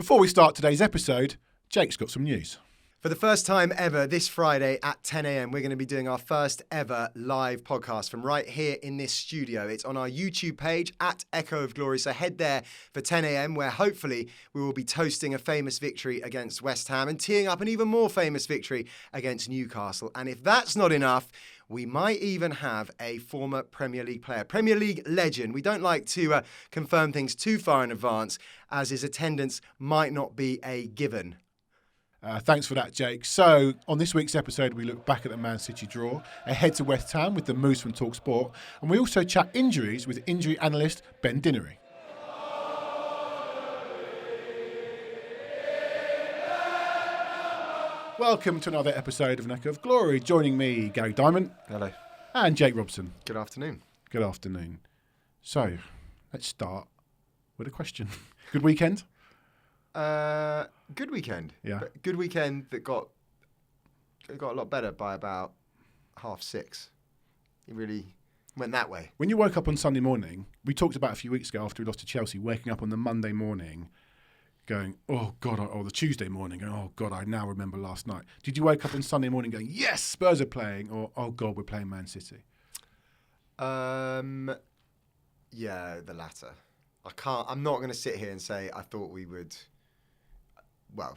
Before we start today's episode, Jake's got some news. For the first time ever, this Friday at 10 a.m, we're going to be doing our first ever live podcast from right here in this studio. It's on our YouTube page at Echo of Glory, so head there for 10 a.m, where hopefully we will be toasting a famous victory against West Ham and teeing up an even more famous victory against Newcastle. And if that's not enough, we might even have a former Premier League player, Premier League legend. We don't like to confirm things too far in advance, as his attendance might not be a given. Thanks for that, Jake. So, on this week's episode, we look back at the Man City draw, ahead to West Ham with the Moose from talkSPORT, and we also chat injuries with injury analyst Ben Dinnery. Welcome to another episode of An Echo of Glory. Joining me, Gary Diamond. Hello. And Jake Robson. Good afternoon. Good afternoon. So, let's start with a question. Good weekend? Good weekend. Yeah. But good weekend that got a lot better by about 6:30. It really went that way. When you woke up on Sunday morning, we talked about a few weeks ago after we lost to Chelsea, waking up on the Monday morning going, oh God, or the Tuesday morning going, oh God, I now remember last night. Did you wake up on Sunday morning going, yes, Spurs are playing, or oh God, we're playing Man City? Yeah, the latter. I'm not going to sit here and say I thought we would,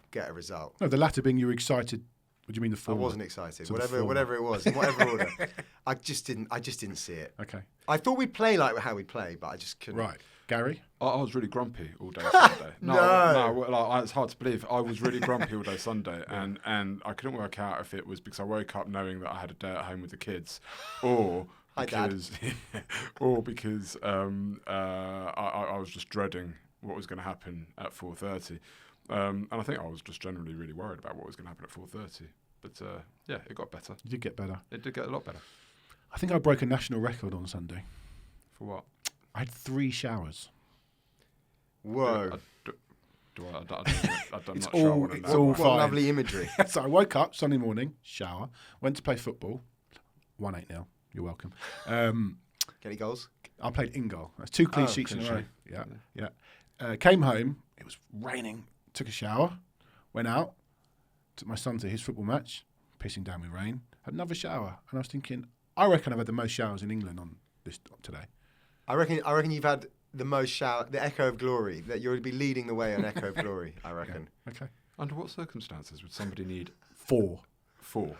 get a result. No, the latter being you were excited. What do you mean the former? I wasn't excited. Whatever it was, in whatever order. I just didn't see it. Okay. I thought we'd play like how we play, but I just couldn't. Right. Gary? I was really grumpy all day Sunday. It's hard to believe. I was really grumpy all day Sunday, and I couldn't work out if it was because I woke up knowing that I had a day at home with the kids, or because I was just dreading what was going to happen at 4:30. And I think I was just generally really worried about what was going to happen at 4:30. But it got better. You did get better. It did get a lot better. I think I broke a national record on Sunday. For what? I had 3 showers. Whoa. I'm not sure I want to It's know. all What fine. lovely imagery. So I woke up Sunday morning, shower, went to play football. 1-8 now. You're welcome. Get any goals? I played in goal. That's 2 clean sheets in a row. Yeah. Came home. It was raining. Took a shower. Went out. Took my son to his football match. Pissing down with rain. Had another shower. And I was thinking, I reckon I've had the most showers in England on this today. I reckon you've had the most shower, the Echo of Glory, that you'll be leading the way on Echo of Glory, I reckon. Yeah. Okay. Under what circumstances would somebody need 4? 4?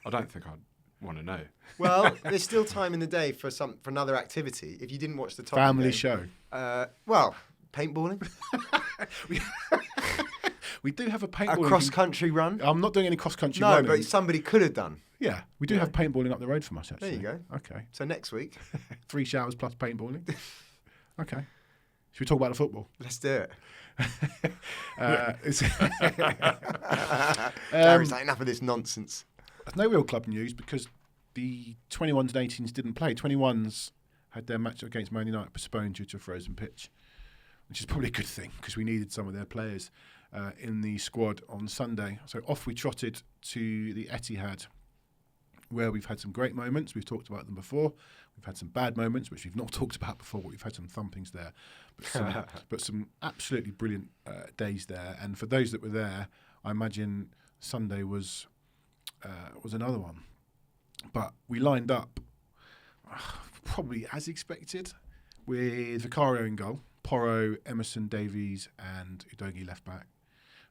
I don't think I'd want to know. Well, there's still time in the day for another activity. If you didn't watch the Tottenham Family game, show. Paintballing, We do have a a paintballing. cross-country run. I'm not doing any cross-country No, running. but somebody could have done. Yeah, we do have paintballing up the road from us, actually. There you go. Okay. So next week, 3 showers plus paintballing. Okay. Should we talk about the football? let's do it. Gary's like, enough of this nonsense. There's no real club news because the 21s and 18s didn't play. 21s had their match against Man United postponed due to a frozen pitch, which is probably a good thing because we needed some of their players in the squad on Sunday. So off we trotted to the Etihad, where we've had some great moments. We've talked about them before. We've had some bad moments, which we've not talked about before, but we've had some thumpings there. But some absolutely brilliant days there. And for those that were there, I imagine Sunday was another one. But we lined up probably as expected with Vicario in goal, Porro, Emerson, Davies and Udogie left back,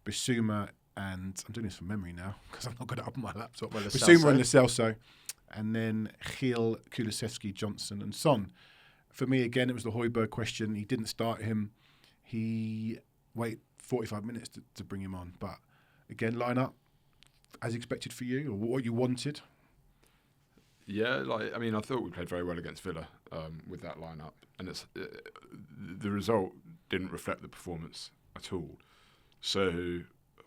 Bissouma and, I'm doing this from memory now because I've not got it up on my laptop, Bissouma and Lo Celso, and then Gil, Kulusevski, Johnson and Son. For me, again, it was the Højbjerg question. He didn't start him. He waited 45 minutes to bring him on. But again, line up as expected for you, or what you wanted? Yeah, I thought we played very well against Villa with that lineup, and the result didn't reflect the performance at all. So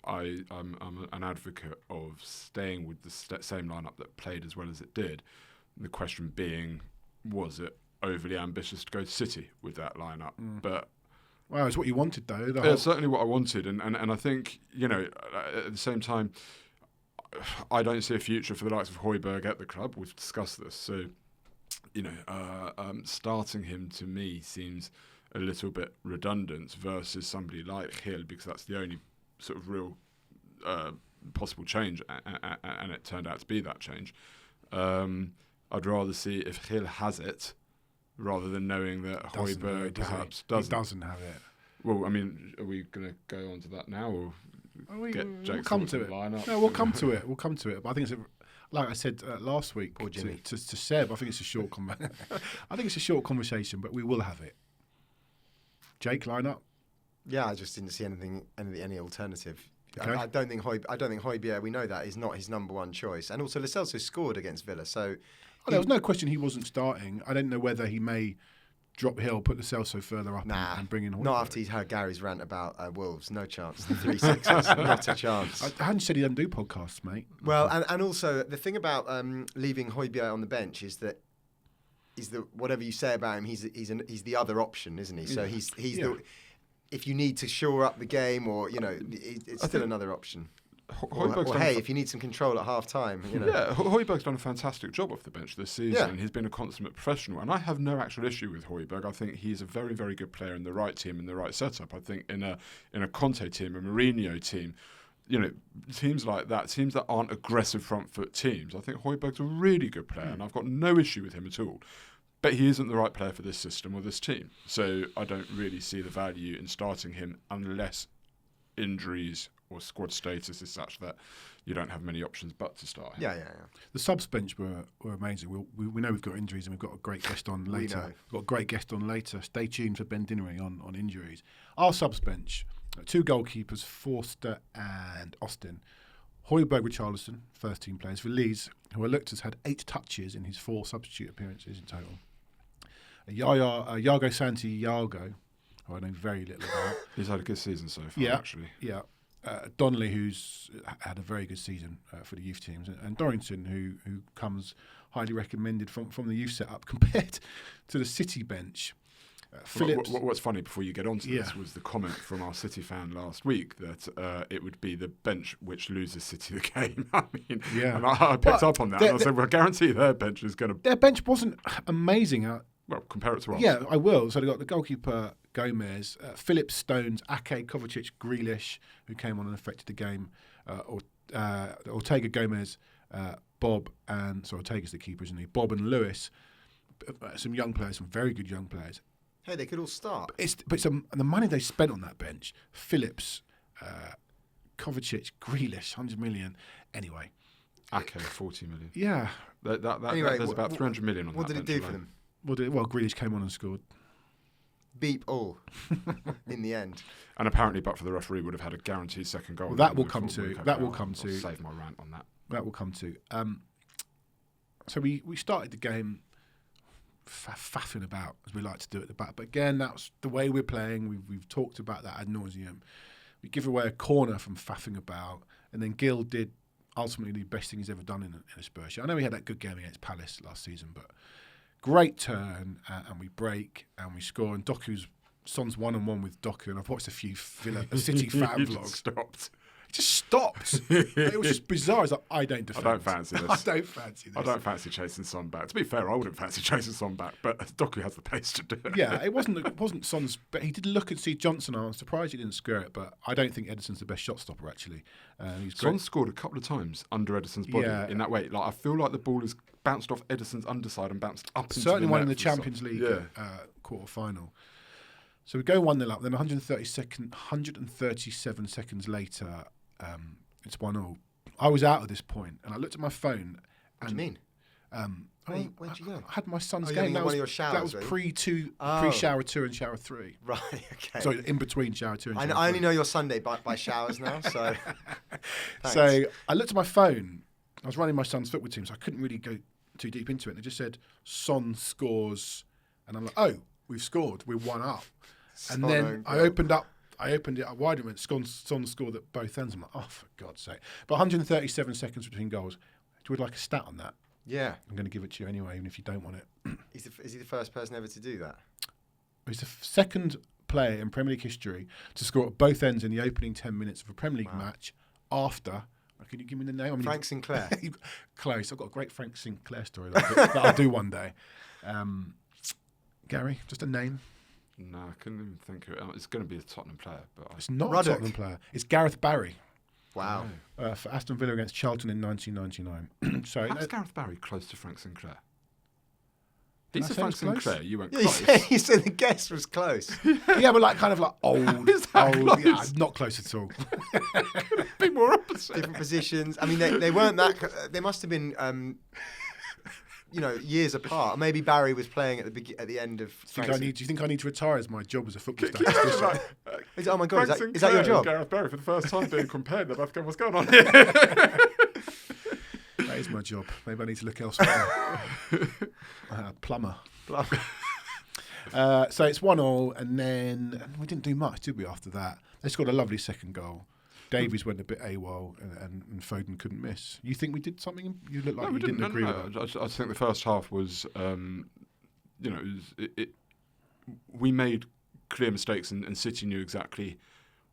I'm an advocate of staying with the same lineup that played as well as it did. The question being, was it overly ambitious to go to City with that lineup? But well, it's what you wanted, though. It's certainly what I wanted, and I think, at the same time, I don't see a future for the likes of Højbjerg at the club. We've discussed this, so starting him to me seems a little bit redundant versus somebody like Hill, because that's the only sort of real possible change, and it turned out to be that change. I'd rather see if Hill has it rather than knowing that Højbjerg perhaps doesn't. He doesn't have it. Well, I mean, are we going to go on to that now, or we'll come to it? Lineup? No, we'll come to it. We'll come to it. But I think it's like I said last week to Seb. I think it's a short I think it's a short conversation, but we will have it. Jake, line up. Yeah, I just didn't see any alternative. Okay. I don't think Højbjerg, we know that, is not his number one choice. And also Lo Celso scored against Villa, so there was no question he wasn't starting. I don't know whether he may drop Hill, put Lo Celso further up and bring in Højbjerg. Not after he's heard Gary's rant about Wolves. No chance. The 3-6s, not a chance. I hadn't said he doesn't do podcasts, mate. Well, and also the thing about leaving Højbjerg on the bench is that whatever you say about him, he's the other option, isn't he? So he's the, if you need to shore up the game, or it's still another option. Or hey, if you need some control at half time, Yeah, Højbjerg's done a fantastic job off the bench this season. Yeah. He's been a consummate professional, and I have no actual issue with Højbjerg. I think he's a very, very good player in the right team, in the right setup. I think in a Conte team, a Mourinho team, teams like that, teams that aren't aggressive front foot teams, I think Højbjerg's a really good player, and I've got no issue with him at all. But he isn't the right player for this system or this team. So I don't really see the value in starting him unless injuries or squad status is such that you don't have many options but to start him. Yeah. The subs bench were amazing. We know we've got injuries, and we've got a great guest on later. We've got a great guest on later. Stay tuned for Ben Dinnery on injuries. Our subs bench, 2 goalkeepers, Forster and Austin. Højbjerg, Richarlison, first team players. For Leeds, who I looked has had 8 touches in his 4 substitute appearances in total. Iago Santiago, who I know very little about. He's had a good season so far, actually. Yeah. Donnelly, who's had a very good season for the youth teams, and Dorrington, who comes highly recommended from the youth setup compared to the City bench. Phillips. What's funny, before you get on to this, was the comment from our City fan last week that it would be the bench which loses City the game. I mean, and I picked up on that, and I said, well, I guarantee their bench is going to... Their bench wasn't amazing. Well, compare it to ours. Yeah, I will. So they've got the goalkeeper, Gomez, Phillips, Stones, Ake, Kovacic, Grealish, who came on and affected the game, Ortega, Gomez, Bob, and... So Ortega's the keeper, isn't he? Bob and Lewis. Some young players, some very good young players. Hey, they could all start. But the money they spent on that bench, Phillips, Kovacic, Grealish, 100 million. Anyway. Ake, 40 million. Yeah. Anyway, there's about 300 million on that bench. What did it do for them? Well, Grealish came on and scored. Beep all in the end. And apparently, but for the referee, would have had a guaranteed second goal. Well, that will come to. I'll save my rant on that. That will come to. So we started the game faffing about, as we like to do at the back. But again, that's the way we're playing. We've talked about that ad nauseum. We give away a corner from faffing about, and then Gil did ultimately the best thing he's ever done in a Spurs shirt. I know he had that good game against Palace last season, but great turn, and we break and we score. And Son's 1-on-1 with Doku, and I've watched a few City fan vlogs. Stopped. Just stopped. It was just bizarre. It's like, I don't defend. I don't fancy this. I don't fancy chasing Son back. To be fair, I wouldn't fancy chasing Son back, but Doku has the pace to do it. Yeah, it wasn't Son's, but he did look and see Johnson. I was surprised he didn't square it, but I don't think Ederson's the best shot stopper, actually. Son scored a couple of times under Ederson's body in that way. Like, I feel like the ball has bounced off Ederson's underside and bounced up into certainly the one net in the Champions League quarter-final. So we go 1-0 up, then 137 seconds later, it's 1-0. I was out at this point, and I looked at my phone. What do you mean? Where'd you go? I had my son's you game. mean That one was, of your showers, that was pre-shower 2 and shower 3. Right, okay. So in between shower 2 and shower 3. I only know your Sunday by showers now, so... So I looked at my phone. I was running my son's football team, so I couldn't really go too deep into it. And it just said, Son scores. And I'm like, oh, we've scored. We're 1-up. And then I opened it up wide and went, Son scored at both ends. I'm like, oh, for God's sake. But 137 seconds between goals. Do you like a stat on that? Yeah. I'm going to give it to you anyway, even if you don't want it. Is he the first person ever to do that? He's the second player in Premier League history to score at both ends in the opening 10 minutes of a Premier League match after... Can you give me the name? Frank Sinclair. Close. I've got a great Frank Sinclair story that I'll do one day. Gary, just a name. No, I couldn't even think of it. It's going to be a Tottenham player, but It's not Ruddock. a Tottenham player. It's Gareth Barry Wow. for Aston Villa against Charlton in 1999. So How's Gareth Barry close to Frank Sinclair? Did He's I a say Frank it's close? Sinclair. You went Yeah, close. you said the guess was close. yeah, but like kind of like old, Is that old. close? Yeah, not close at all. Be more opposite. Different positions. I mean, they weren't that. They must have been, years apart. Maybe Barry was playing at the end of. Do you think I need to retire as my job as a football Can you statistician? imagine, like, Oh my God, Frank is that your Sinclair job? and Gareth Barry for the first time being compared. They're both going, what's going on here? That is my job. Maybe I need to look elsewhere. Plumber. So it's 1-1, and then we didn't do much, did we? After that, they scored a lovely second goal. Davies went a bit AWOL, and Foden couldn't miss. You think we did something? You look like you didn't agree with that. I think the first half was, we made clear mistakes, and City knew exactly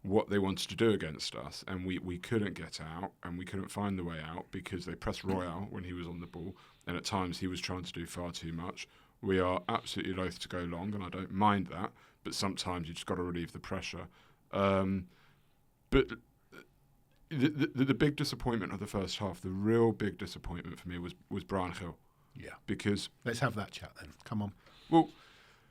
what they wanted to do against us, and we couldn't get out, and we couldn't find the way out because they pressed Royale when he was on the ball, and at times he was trying to do far too much. We are absolutely loath to go long, and I don't mind that, but sometimes you just got to relieve the pressure. But the big disappointment of the first half, the real big disappointment for me was Brian Hill. Yeah. Because Let's have that chat then. Come on. well,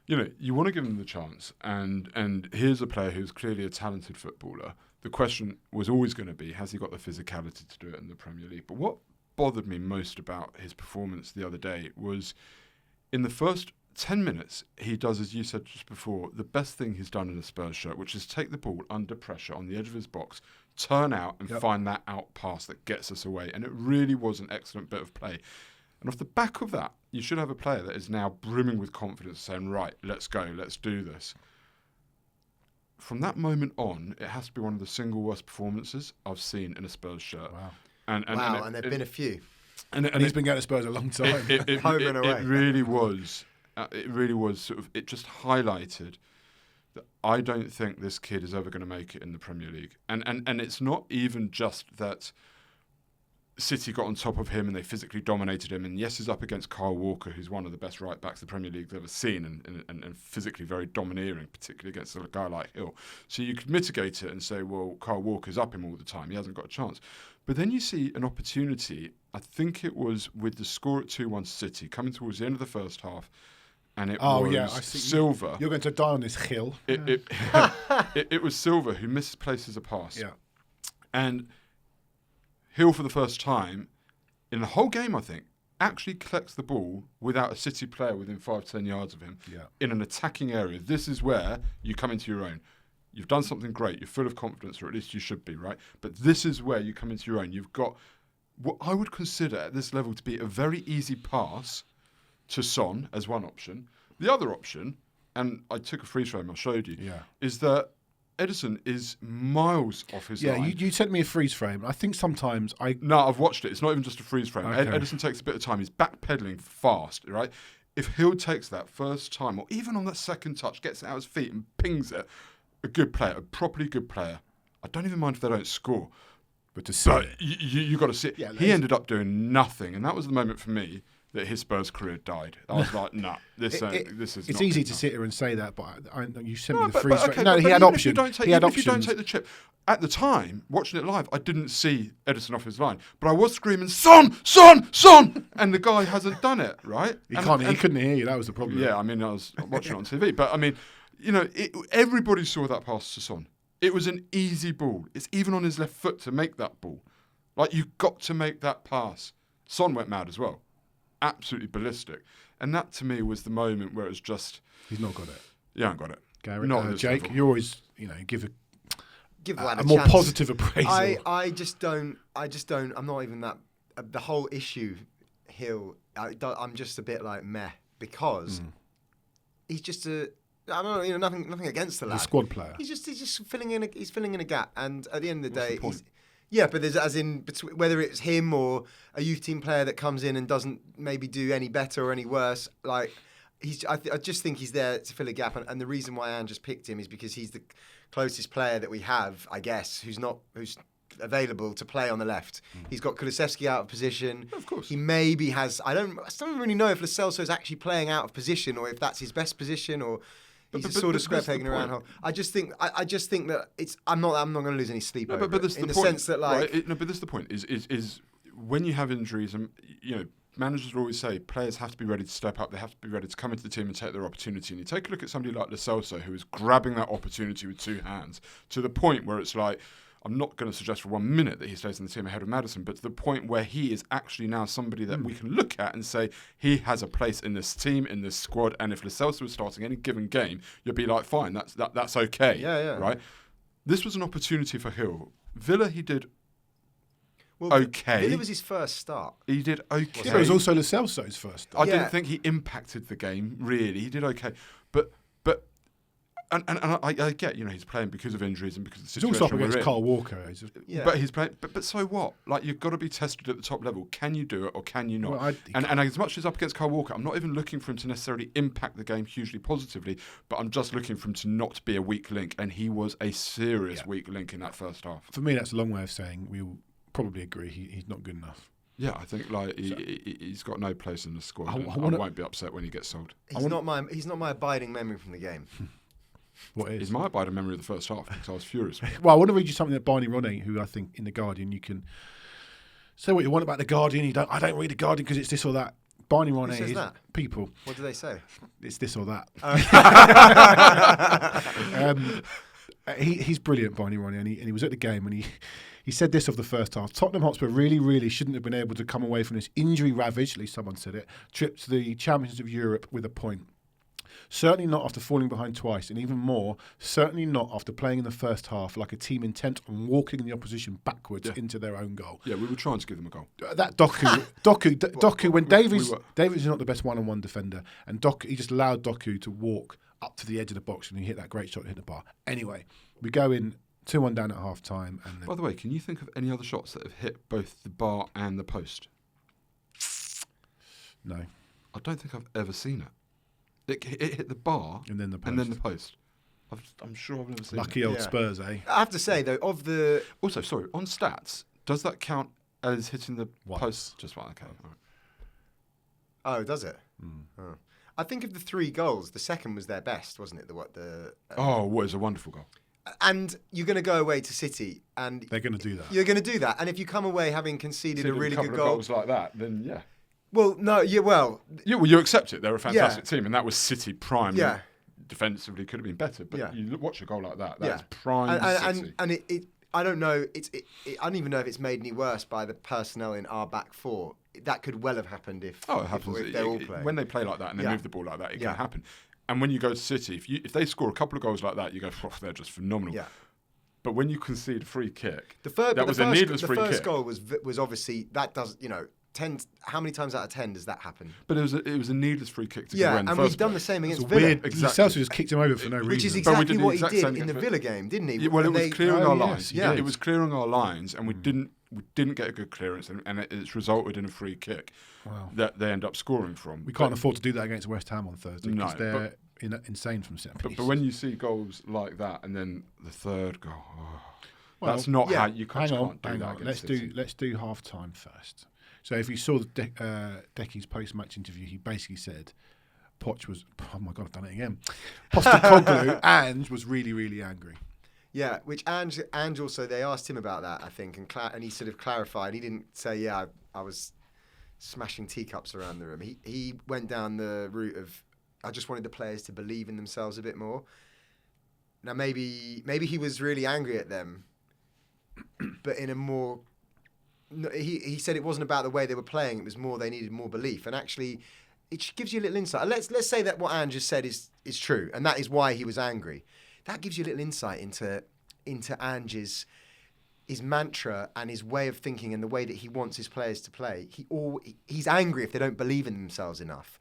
you want to give him the chance, and here's a player who's clearly a talented footballer. The question was always going to be, has he got the physicality to do it in the Premier League? But what bothered me most about his performance the other day was in the first 10 minutes, he does, as you said just before, the best thing he's done in a Spurs shirt, which is take the ball under pressure on the edge of his box, turn out and find that out pass that gets us away. And it really was an excellent bit of play. And off the back of that, you should have a player that is now brimming with confidence, saying, right, let's go, let's do this. From that moment on, it has to be one of the single worst performances I've seen in a Spurs shirt. Wow. And there have been a few. And he's been going to Spurs a long time. Home and away. It really was. It just highlighted that I don't think this kid is ever going to make it in the Premier League. And it's not even just that City got on top of him and they physically dominated him. And yes, he's up against Kyle Walker, who's one of the best right backs the Premier League's ever seen, and physically very domineering, particularly against a guy like Hill. So you could mitigate it and say, well, Kyle Walker's up him all the time. He hasn't got a chance. But then you see an opportunity. I think it was with the score at 2-1 City coming towards the end of the first half. And it was I see. Silva. You're going to die on this hill. It was Silva who misplaces a pass. Yeah. And Hill, for the first time in the whole game, I think, actually collects the ball without a City player within 5-10 yards of him in an attacking area. This is where you come into your own. You've done something great. You're full of confidence, or at least you should be, right? But this is where you come into your own. You've got what I would consider at this level to be a very easy pass to Son as one option. The other option, and I took a freeze frame I showed you, is that Ederson is miles off his line. Yeah, you sent me a freeze frame. I think sometimes No, I've watched it. It's not even just a freeze frame. Okay. Ederson takes a bit of time. He's backpedaling fast, right? If Hill takes that first time, or even on that second touch, gets it out his feet and pings it, a good player, a properly good player. I don't even mind if they don't score. But to see it. You got to see it. Yeah, he ended up doing nothing, and that was the moment for me that his Spurs career died. I was like, nah, this is It's not easy good to enough. sit here and say that, but you sent me the but freeze frame. okay, No, but he had even if options. you don't take- He had even if you don't options. take the chip. At the time, watching it live, I didn't see Ederson off his line, but I was screaming, Son, Son, Son, and the guy hasn't done it, right? He couldn't hear you. That was the problem. Yeah, I mean, I was watching it on TV, but I mean, everybody saw that pass to Son. It was an easy ball. It's even on his left foot to make that ball. Like, you've got to make that pass. Son went mad as well. Absolutely ballistic. And that, to me, was the moment where it was just... He's not got it. Yeah, I haven't got it. Gary, Not at this Jake, level. you always, give one a more chance. positive appraisal. I just don't. I'm not even that. The whole issue, Hill. I'm just a bit like meh because he's just a. I don't know. Nothing against the lad. The squad player. He's just filling in. He's filling in a gap, and at the end of the What's day, the point? but there's as in between, whether it's him or a youth team player that comes in and doesn't maybe do any better or any worse. Like I just think he's there to fill a gap, and the reason why Ange just picked him is because he's the closest player that we have, I guess, who's available to play on the left. He's got Kulusevski out of position. Of course. He maybe has. I don't really know if Lo Celso is actually playing out of position or if that's his best position or. He's a sort of square peg in a round hole. I just think that it's. I'm not going to lose any sleep over it. In the sense that, like, right? But this is the point: is when you have injuries, and managers will always say players have to be ready to step up. They have to be ready to come into the team and take their opportunity. And you take a look at somebody like Lo Celso, who is grabbing that opportunity with two hands to the point where it's like, I'm not going to suggest for 1 minute that he stays in the team ahead of Maddison, but to the point where he is actually now somebody that we can look at and say he has a place in this team, in this squad. And if Lo Celso was starting any given game, you'd be like, fine, that's okay. Yeah. Right? This was an opportunity for Hill. Villa, he did okay. Villa was his first start. He did okay. Yeah, it was also Lo Celso's first start. I didn't think he impacted the game, really. He did okay. But I get, he's playing because of injuries and because of the situation. He's also up against Kyle Walker. But he's playing. But so what? Like, you've got to be tested at the top level. Can you do it or can you not? Well, and as much as up against Kyle Walker, I'm not even looking for him to necessarily impact the game hugely positively, but I'm just looking for him to not be a weak link. And he was a serious weak link in that first half. For me, that's a long way of saying we'll probably agree he's not good enough. Yeah, I think he's got no place in the squad. I won't be upset when he gets sold. He's not my abiding memory from the game. What is? It's my abiding memory of the first half because I was furious. Well, I want to read you something that Barney Ronnie, who I think in The Guardian, you can say what you want about The Guardian. I don't read The Guardian because it's this or that. Barney Ronnie Who says is that? people. What do they say? It's this or that. He's brilliant, Barney Ronnie, and he was at the game and he said this of the first half. Tottenham Hotspur really, really shouldn't have been able to come away from this injury-ravaged, at least someone said it, trip to the Champions of Europe with a point. Certainly not after falling behind twice, and even more, certainly not after playing in the first half like a team intent on walking the opposition backwards into their own goal. Yeah, we were trying to give them a goal. That Doku, when Davies is not the best one-on-one defender, and he just allowed Doku to walk up to the edge of the box and he hit that great shot to hit the bar. Anyway, we go in 2-1 down at half-time. And by the way, can you think of any other shots that have hit both the bar and the post? No. I don't think I've ever seen it. It hit the bar and then the post. I'm sure I've never seen Lucky it. old Spurs, eh? I have to say, though, Also, sorry, on stats, does that count as hitting the post? Just one, okay. All Oh, right. does it? Oh. I think of the 3 goals, the second was their best, wasn't it? What is a wonderful goal. And you're going to go away to City, and they're going to do that. You're going to do that, and if you come away having conceded a really good goal, goals like that, then yeah. Well, no, you accept it. They're a fantastic team, and that was City prime. Yeah. Defensively could have been better, but you watch a goal like that. That's prime City. And it I don't know. I don't even know if it's made any worse by the personnel in our back four. That could well have happened if it happens. If they're all playing. When they play like that and they move the ball like that, it can happen. And when you go to City, if they score a couple of goals like that, you go, they're just phenomenal. Yeah. But when you concede a free kick, that was a needless free kick. The first goal was obviously that does 10. How many times out of 10 does that happen? But it was a needless free kick to go in the first place. and we've done the same against Villa. Exactly. Celso just kicked him over for no reason. Which is exactly what he did in the Villa game, didn't he? Yeah, well, it was clearing our lines. Yeah. It was clearing our lines, and we didn't get a good clearance, and it's resulted in a free kick that they end up scoring from. We can't afford to do that against West Ham on Thursday because they're insane from set piece. But when you see goals like that, and then the third goal, that's not how you can't do that. Let's do half time first. So if you saw Decky's post-match interview, he basically said Poch was, oh my God, I've done it again. Postecoglou, Ange was really, really angry. Yeah, which Ange also, they asked him about that, I think, and he sort of clarified. He didn't say, I was smashing teacups around the room. He went down the route of, I just wanted the players to believe in themselves a bit more. Now, maybe he was really angry at them, but in a more... He said it wasn't about the way they were playing, it was more they needed more belief. And actually, it gives you a little insight. Let's say that what Ange just said is true, and that is why he was angry. That gives you a little insight into Ange's his mantra and his way of thinking and the way that he wants his players to play. He's angry if they don't believe in themselves enough.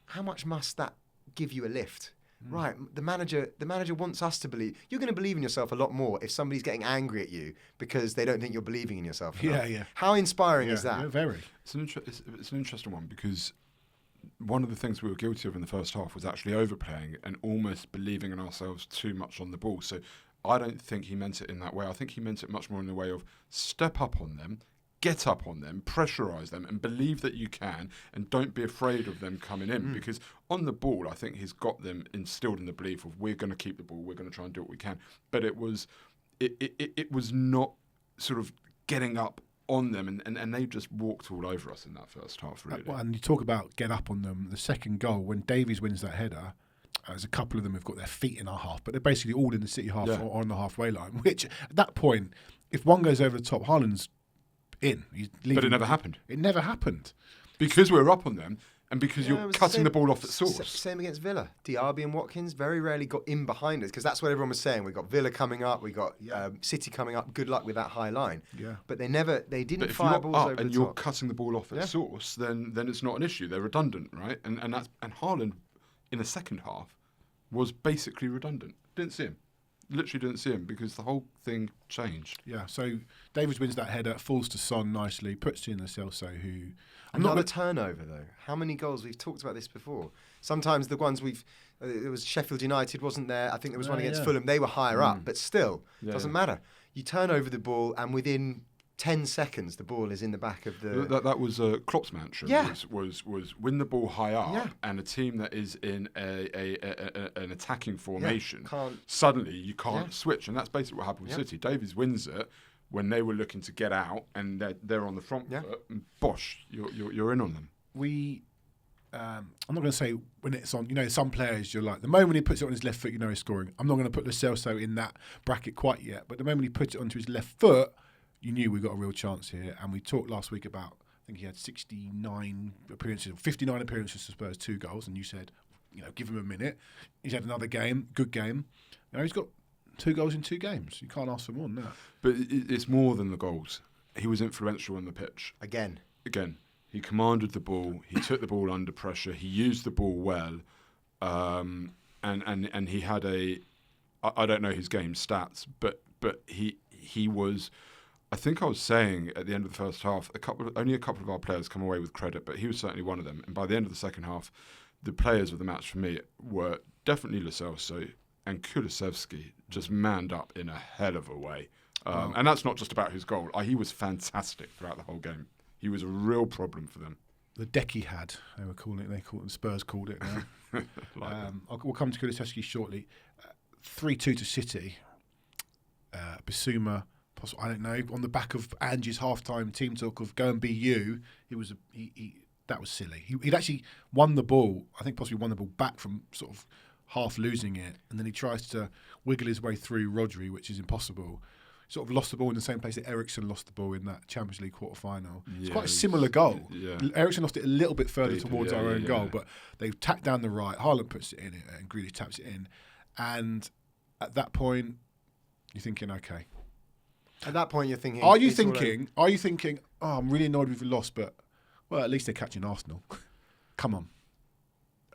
How much must that give you a lift? Right, the manager wants us to believe. You're going to believe in yourself a lot more if somebody's getting angry at you because they don't think you're believing in yourself enough. Yeah. How inspiring is that? Yeah, very. It's an interesting one because one of the things we were guilty of in the first half was actually overplaying and almost believing in ourselves too much on the ball. So I don't think he meant it in that way. I think he meant it much more in the way of step up on them, get up on them, pressurise them, and believe that you can, and don't be afraid of them coming in. Because on the ball, I think he's got them instilled in the belief of we're going to keep the ball, we're going to try and do what we can. But it was not sort of getting up on them, and they just walked all over us in that first half, really. And you talk about get up on them. The second goal, when Davies wins that header, there's a couple of them who've got their feet in our half, but they're basically all in the City half or on the halfway line, which at that point, if one goes over the top, Haaland's in. But it never happened. It never happened. Because we're up on them, and because you're cutting the ball off at source. Same against Villa. Diaby and Watkins very rarely got in behind us, because that's what everyone was saying. We got Villa coming up, we got City coming up. Good luck with that high line. Yeah. But they didn't But fire balls over the top. and you're cutting the ball off at source, then it's not an issue. They're redundant, right? And Haaland in the second half was basically redundant. Didn't see him. Literally didn't see him, because the whole thing changed. Yeah, so Davies wins that header, falls to Son nicely, puts in the Celso, who... Another turnover, though. How many goals? We've talked about this before. Sometimes the ones it was Sheffield United, wasn't there? I think there was one against Fulham. They were higher up, but still, doesn't matter. You turn over the ball, and within 10 seconds, the ball is in the back of the... That was Klopp's mantra. Was win the ball high up, and a team that is in an attacking formation, suddenly you can't switch, and that's basically what happened with City. Davies wins it when they were looking to get out, and they're on the front foot, and bosh, you're in on them. I'm not going to say when it's on, some players you're like, the moment he puts it on his left foot, he's scoring. I'm not going to put Lo Celso in that bracket quite yet, but the moment he puts it onto his left foot, you knew we got a real chance here. And we talked last week about, I think he had 69 appearances, 59 appearances for Spurs, 2 goals, and you said, give him a minute. He's had another game, good game. He's got 2 goals in 2 games. You can't ask for more than that. But it's more than the goals. He was influential on the pitch. Again. He commanded the ball. He took the ball under pressure. He used the ball well. And he had I don't know his game stats, but he was... I think I was saying at the end of the first half, only a couple of our players come away with credit, but he was certainly one of them. And by the end of the second half, the players of the match for me were definitely Lo Celso and Kulusevski, just manned up in a hell of a way. And that's not just about his goal. He was fantastic throughout the whole game. He was a real problem for them. The deck he had, Spurs called it now. We'll come to Kulusevski shortly. 3-2 to City. Bissouma... I don't know. On the back of Ange's halftime team talk of go and be you, that was silly. He'd actually won the ball. I think possibly won the ball back from sort of half losing it, and then he tries to wiggle his way through Rodri, which is impossible. Sort of lost the ball in the same place that Eriksen lost the ball in that Champions League quarter-final. It's quite a similar goal. Yeah. Eriksen lost it a little bit further towards our own goal, but they tapped down the right. Haaland puts it in, and Grealish taps it in, and at that point, you're thinking, okay. At that point, you're thinking... Are you thinking, I'm really annoyed we've lost, but, well, at least they're catching Arsenal. Come on.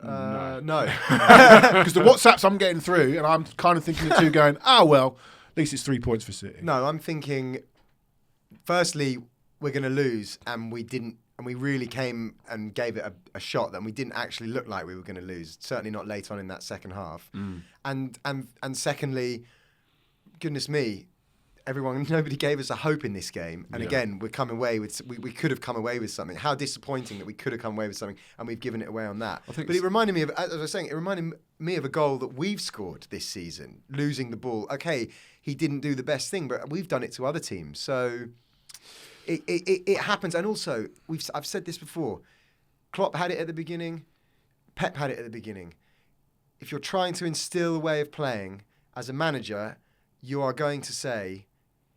No. Because the WhatsApps I'm getting through, and I'm kind of thinking the two going, well, at least it's 3 points for City. No, I'm thinking, firstly, we're going to lose, and we didn't, and we really came and gave it a shot, and we didn't actually look like we were going to lose, certainly not late on in that second half. And secondly, goodness me, nobody gave us a hope in this game. And again, we could have come away with something. How disappointing that we could have come away with something and we've given it away on that. But it reminded me of, as I was saying, a goal that we've scored this season, losing the ball. Okay, he didn't do the best thing, but we've done it to other teams. So it happens. And also, I've said this before, Klopp had it at the beginning, Pep had it at the beginning. If you're trying to instill a way of playing as a manager, you are going to say,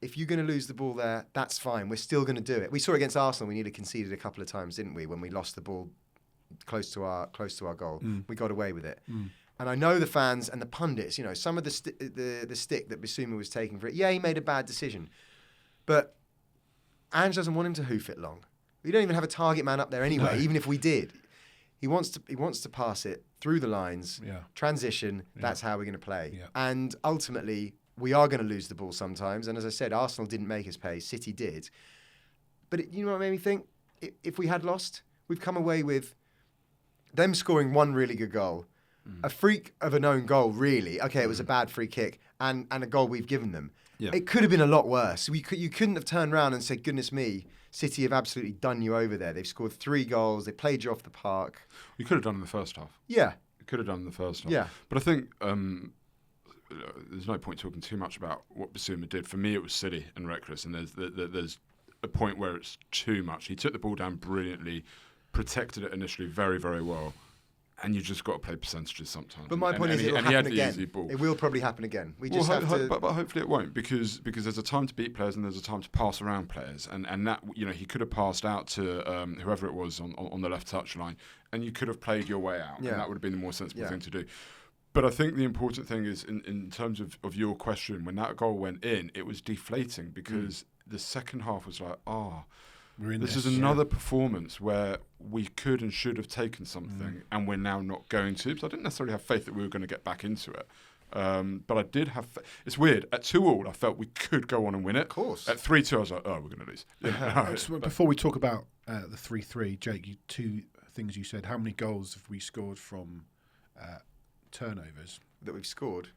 if you're going to lose the ball there, that's fine. We're still going to do it. We saw it against Arsenal. We nearly conceded a couple of times, didn't we? When we lost the ball close to our goal, we got away with it. And I know the fans and the pundits. Some of the stick that Bissouma was taking for it. Yeah, he made a bad decision, but Ange doesn't want him to hoof it long. We don't even have a target man up there anyway. No. Even if we did, he wants to pass it through the lines. Yeah. Transition. Yeah. That's how we're going to play. Yeah. And ultimately, we are going to lose the ball sometimes. And as I said, Arsenal didn't make us pay. City did. But you know what made me think? If we had lost, we've come away with them scoring one really good goal, a freak of a known goal, really. Okay, it was a bad free kick, and a goal we've given them. Yeah. It could have been a lot worse. You couldn't have turned around and said, goodness me, City have absolutely done you over there. They've scored 3 goals. They played you off the park. You could have done in the first half. Yeah. You could have done in the first half. Yeah. But I think there's no point talking too much about what Bissouma did. For me, it was silly and reckless, and there's a point where it's too much. He took the ball down brilliantly, protected it initially very, very well. And you just got to play percentages sometimes. But my point is, it'll happen again. It will probably happen again. We just have to. But hopefully it won't, because there's a time to beat players and there's a time to pass around players, and that, you know, he could have passed out to whoever it was on the left touchline, and you could have played your way out, and that would have been the more sensible thing to do. But I think the important thing is, in terms of your question, when that goal went in, it was deflating, because the second half was like, this is another performance where we could and should have taken something, and we're now not going to. Because I didn't necessarily have faith that we were going to get back into it. But I did have. It's weird. At 2-2, I felt we could go on and win it. Of course. At 3-2, I was like, we're going to lose. Before we talk about the 3-3, Jake, 2 things you said. How many goals have we scored from turnovers? That we've scored?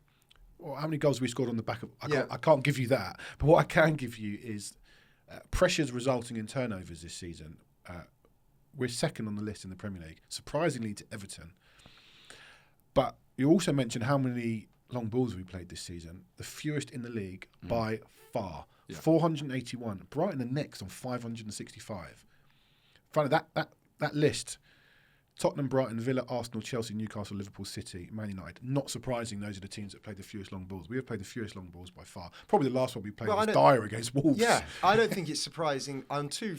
Well, how many goals have we scored on the back of... I can't give you that. But what I can give you is... pressures resulting in turnovers this season. We're second on the list in the Premier League, surprisingly to Everton. But you also mentioned how many long balls we played this season. The fewest in the league by far. 481. Brighton are next on 565. Finally, that list... Tottenham, Brighton, Villa, Arsenal, Chelsea, Newcastle, Liverpool, City, Man United. Not surprising, those are the teams that played the fewest long balls. We have played the fewest long balls by far. Probably the last one we played was Dyer against Wolves. Yeah, I don't think it's surprising on two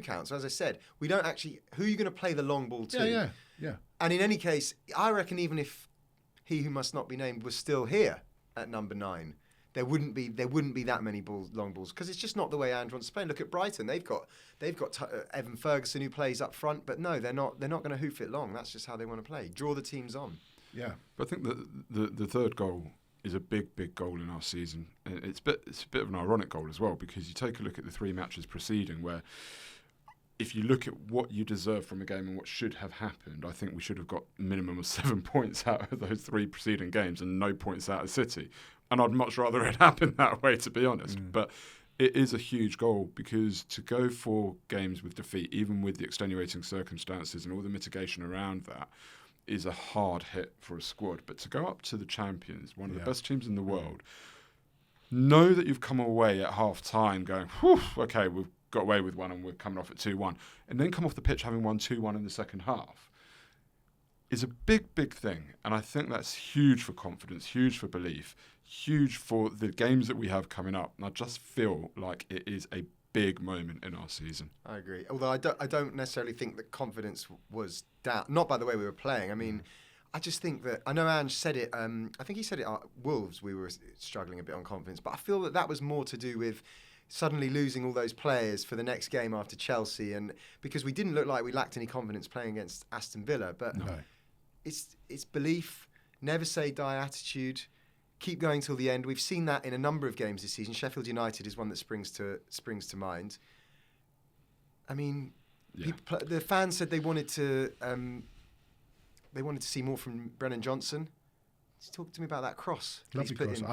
counts. As I said, we don't actually... Who are you going to play the long ball to? Yeah. And in any case, I reckon even if he who must not be named was still here at number 9, there wouldn't be that many long balls, because it's just not the way Ange wants to play. Look at Brighton; they've got Evan Ferguson who plays up front, but no, they're not going to hoof it long. That's just how they want to play. Draw the teams on. Yeah, but I think the third goal is a big goal in our season. And it's a bit of an ironic goal as well, because you take a look at the 3 matches preceding, where if you look at what you deserve from a game and what should have happened, I think we should have got a minimum of 7 points out of those 3 preceding games and no points out of City. And I'd much rather it happened that way, to be honest. But it is a huge goal, because to go 4 games with defeat, even with the extenuating circumstances and all the mitigation around that, is a hard hit for a squad. But to go up to the champions, one of the best teams in the world, know that you've come away at half-time going, whew, okay, we've got away with one and we're coming off at 2-1, and then come off the pitch having won 2-1 in the second half, is a big thing. And I think that's huge for confidence, huge for belief, huge for the games that we have coming up. And I just feel like it is a big moment in our season. I agree. Although I don't necessarily think that confidence was down. Not by the way we were playing. I mean, I just think that... I know Ange said it... I think he said it at Wolves, we were struggling a bit on confidence. But I feel that was more to do with suddenly losing all those players for the next game after Chelsea. And because we didn't look like we lacked any confidence playing against Aston Villa. But it's belief, never say die attitude... Keep going till the end. We've seen that in a number of games this season. Sheffield United is one that springs to mind. I mean, the fans said they wanted to see more from Brennan Johnson. Talk to me about that cross. Lovely cross.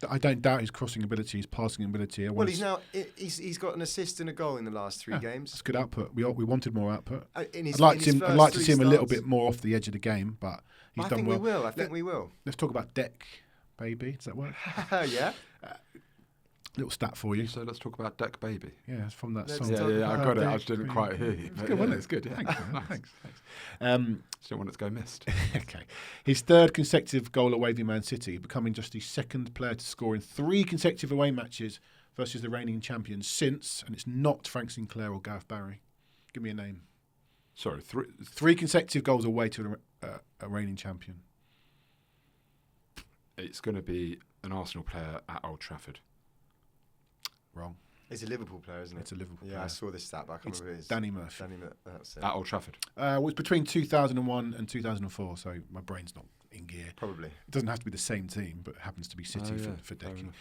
I don't doubt his crossing ability, his passing ability. Well, he's got an assist and a goal in the last 3 games. That's good output. We wanted more output. I'd like to see him a little bit more off the edge of the game, but he's done well. I think we will. Let's talk about Deck Baby. Does that work? Yeah. Little stat for you. So let's talk about Deck Baby. Yeah, it's from that song. Yeah, I got it. I just didn't quite hear you. It's good, wasn't it? It's good, yeah. Thanks. Thanks. Just don't want it to go missed. Okay. His 3rd consecutive goal away to Man City, becoming just the 2nd player to score in 3 consecutive away matches versus the reigning champions since, and it's not Frank Sinclair or Gareth Barry. Give me a name. Sorry, 3 consecutive goals away to a reigning champion. It's going to be an Arsenal player at Old Trafford. Wrong. It's a Liverpool player, isn't it? It's a Liverpool player. player. I saw this stat, but I can't remember who it is. Danny Murphy. That's it. At Old Trafford. It was between 2001 and 2004, so my brain's not in gear. Probably. It doesn't have to be the same team, but it happens to be City for decking.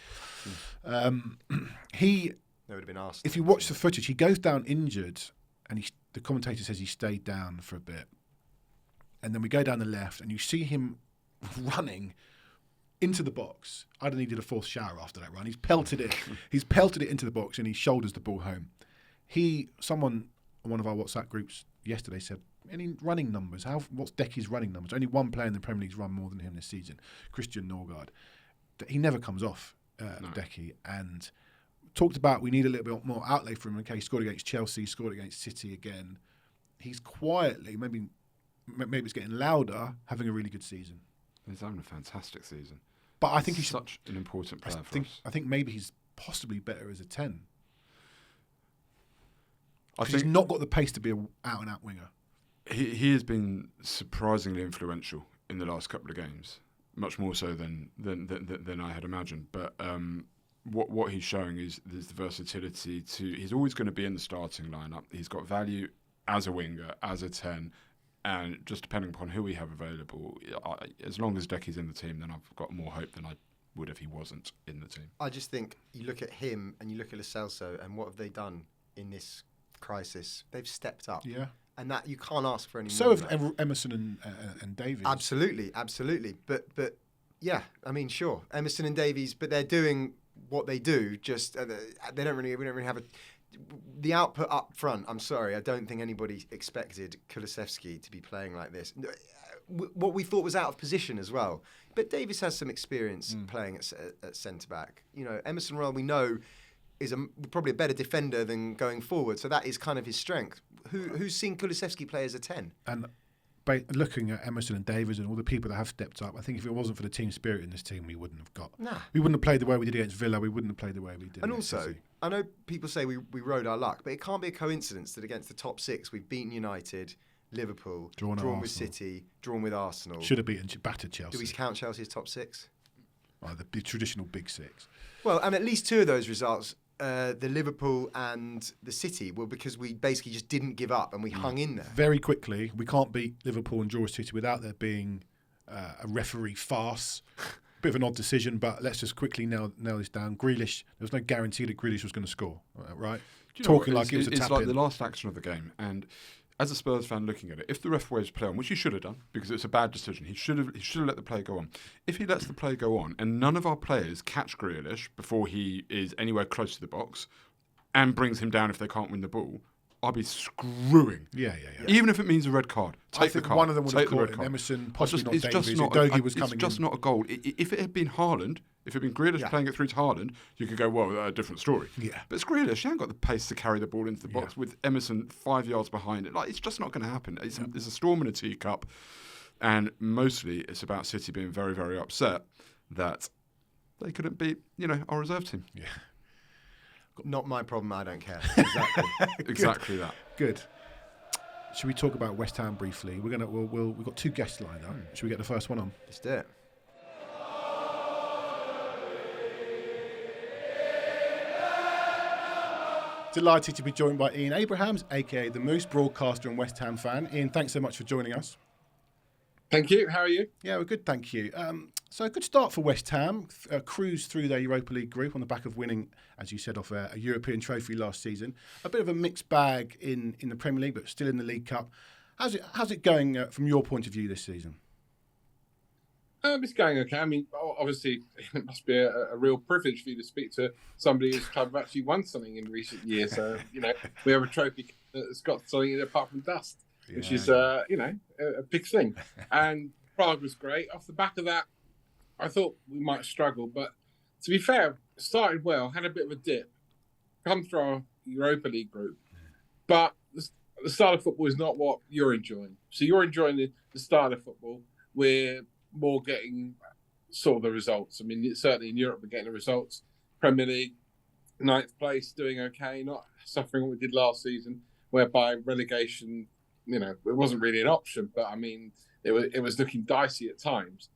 They would have been Arsenal. If you watch the footage, he goes down injured, and the commentator says he stayed down for a bit. And then we go down the left, and you see him running into the box. I'd have needed a fourth shower after that run. He's pelted it. He's pelted it into the box and he shoulders the ball home. Someone on one of our WhatsApp groups yesterday said, any running numbers? What's Decky's running numbers? Only one player in the Premier League's run more than him this season, Christian Norgard. He never comes off, Decky, and talked about we need a little bit more outlay from him. Okay, he scored against Chelsea, scored against City again. He's quietly, maybe it's getting louder, having a really good season. He's having a fantastic season. But I think he's such an important player for us. I think maybe he's possibly better as a 10. I think he's not got the pace to be an out-and-out winger. He has been surprisingly influential in the last couple of games, much more so than I had imagined. But what he's showing is there's the versatility he's always going to be in the starting lineup. He's got value as a winger, as a 10, and just depending upon who we have available, as long as Decky's in the team, then I've got more hope than I would if he wasn't in the team. I just think you look at him and you look at Lo Celso, and what have they done in this crisis? They've stepped up. Yeah. And that you can't ask for any more. So have Emerson and Davies. Absolutely. But yeah, I mean, sure, Emerson and Davies, but they're doing what they do. Just we don't really have the output up front. I'm sorry, I don't think anybody expected Kulusevski to be playing like this. What we thought was out of position as well. But Davies has some experience playing at centre back. You know, Emerson Royal, we know, is probably a better defender than going forward. So that is kind of his strength. Who's seen Kulusevski play as a 10? And looking at Emerson and Davies and all the people that have stepped up, I think if it wasn't for the team spirit in this team, we wouldn't have got. Nah. We wouldn't have played the way we did against Villa. We wouldn't have played the way we did. And also, City. I know people say we rode our luck, but it can't be a coincidence that against the top 6, we've beaten United, Liverpool, drawn with City, drawn with Arsenal. Should have battered Chelsea. Do we count Chelsea as top 6? The traditional big 6. Well, and at least 2 of those results, the Liverpool and the City, were because we basically just didn't give up and we hung in there. Very quickly, we can't beat Liverpool and draw with City without there being a referee farce. Bit of an odd decision, but let's just quickly nail this down. Grealish, there was no guarantee that Grealish was going to score, right? Talking like it was a tap-in. It's like the last action of the game, and as a Spurs fan looking at it, if the ref waves play on, which he should have done because it's a bad decision, he should have let the play go on. If he lets the play go on and none of our players catch Grealish before he is anywhere close to the box and brings him down if they can't win the ball, I'll be screwing. Yeah. Even if it means a red card, take the card. One of them would have caught it. Emerson, possibly it's not just Davies. not. It's just not a goal. If it had been Haaland, if it had been Grealish playing it through to Haaland, you could go, well, a different story. Yeah. But it's Grealish. He hasn't got the pace to carry the ball into the box with Emerson 5 yards behind it. It's just not going to happen. It's a storm in a teacup, and mostly it's about City being very, very upset that they couldn't beat, our reserve team. Yeah. Not my problem. I don't care. Exactly that. Good. Should we talk about West Ham briefly? We've got 2 guests lined up. Should we get the first one on? Let's do it. Delighted to be joined by Ian Abrahams, aka the Moose, broadcaster and West Ham fan. Ian, thanks so much for joining us. Thank you. How are you? Yeah, we're good, thank you. So a good start for West Ham. Cruise through their Europa League group on the back of winning, as you said, off a European trophy last season. A bit of a mixed bag in the Premier League, but still in the League Cup. How's it going from your point of view this season? It's going okay. I mean, obviously, it must be a real privilege for you to speak to somebody whose club have actually won something in recent years. So, we have a trophy that's got something apart from dust, which is, a big thing. And Prague was great. Off the back of that, I thought we might struggle. But to be fair, started well, had a bit of a dip, come through our Europa League group. But the style of football is not what you're enjoying. So you're enjoying the style of football. We're more getting sort of the results. I mean, certainly in Europe, we're getting the results. Premier League, 9th place, doing okay, not suffering what we did last season, whereby relegation, it wasn't really an option. But I mean, it was looking dicey at times.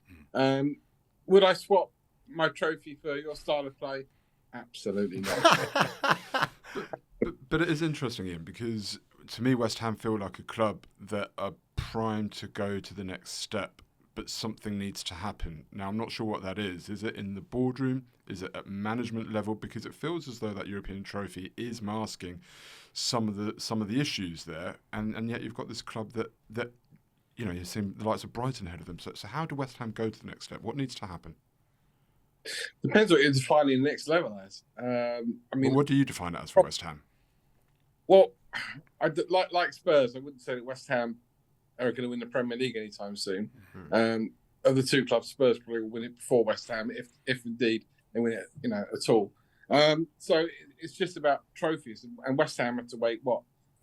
Would I swap my trophy for your style of play? Absolutely not. but it is interesting, Ian, because to me, West Ham feel like a club that are primed to go to the next step, but something needs to happen. Now, I'm not sure what that is. Is it in the boardroom? Is it at management level? Because it feels as though that European trophy is masking some of the issues there, and yet you've got this club that you see the likes of Brighton ahead of them. So how do West Ham go to the next step? What needs to happen? Depends what you're defining the next level as. I mean, what do you define it as for West Ham? Well, like Spurs, I wouldn't say that West Ham are going to win the Premier League anytime soon. Of the two clubs, Spurs probably will win it before West Ham, if indeed they win it, at all. So it's just about trophies, and West Ham had to wait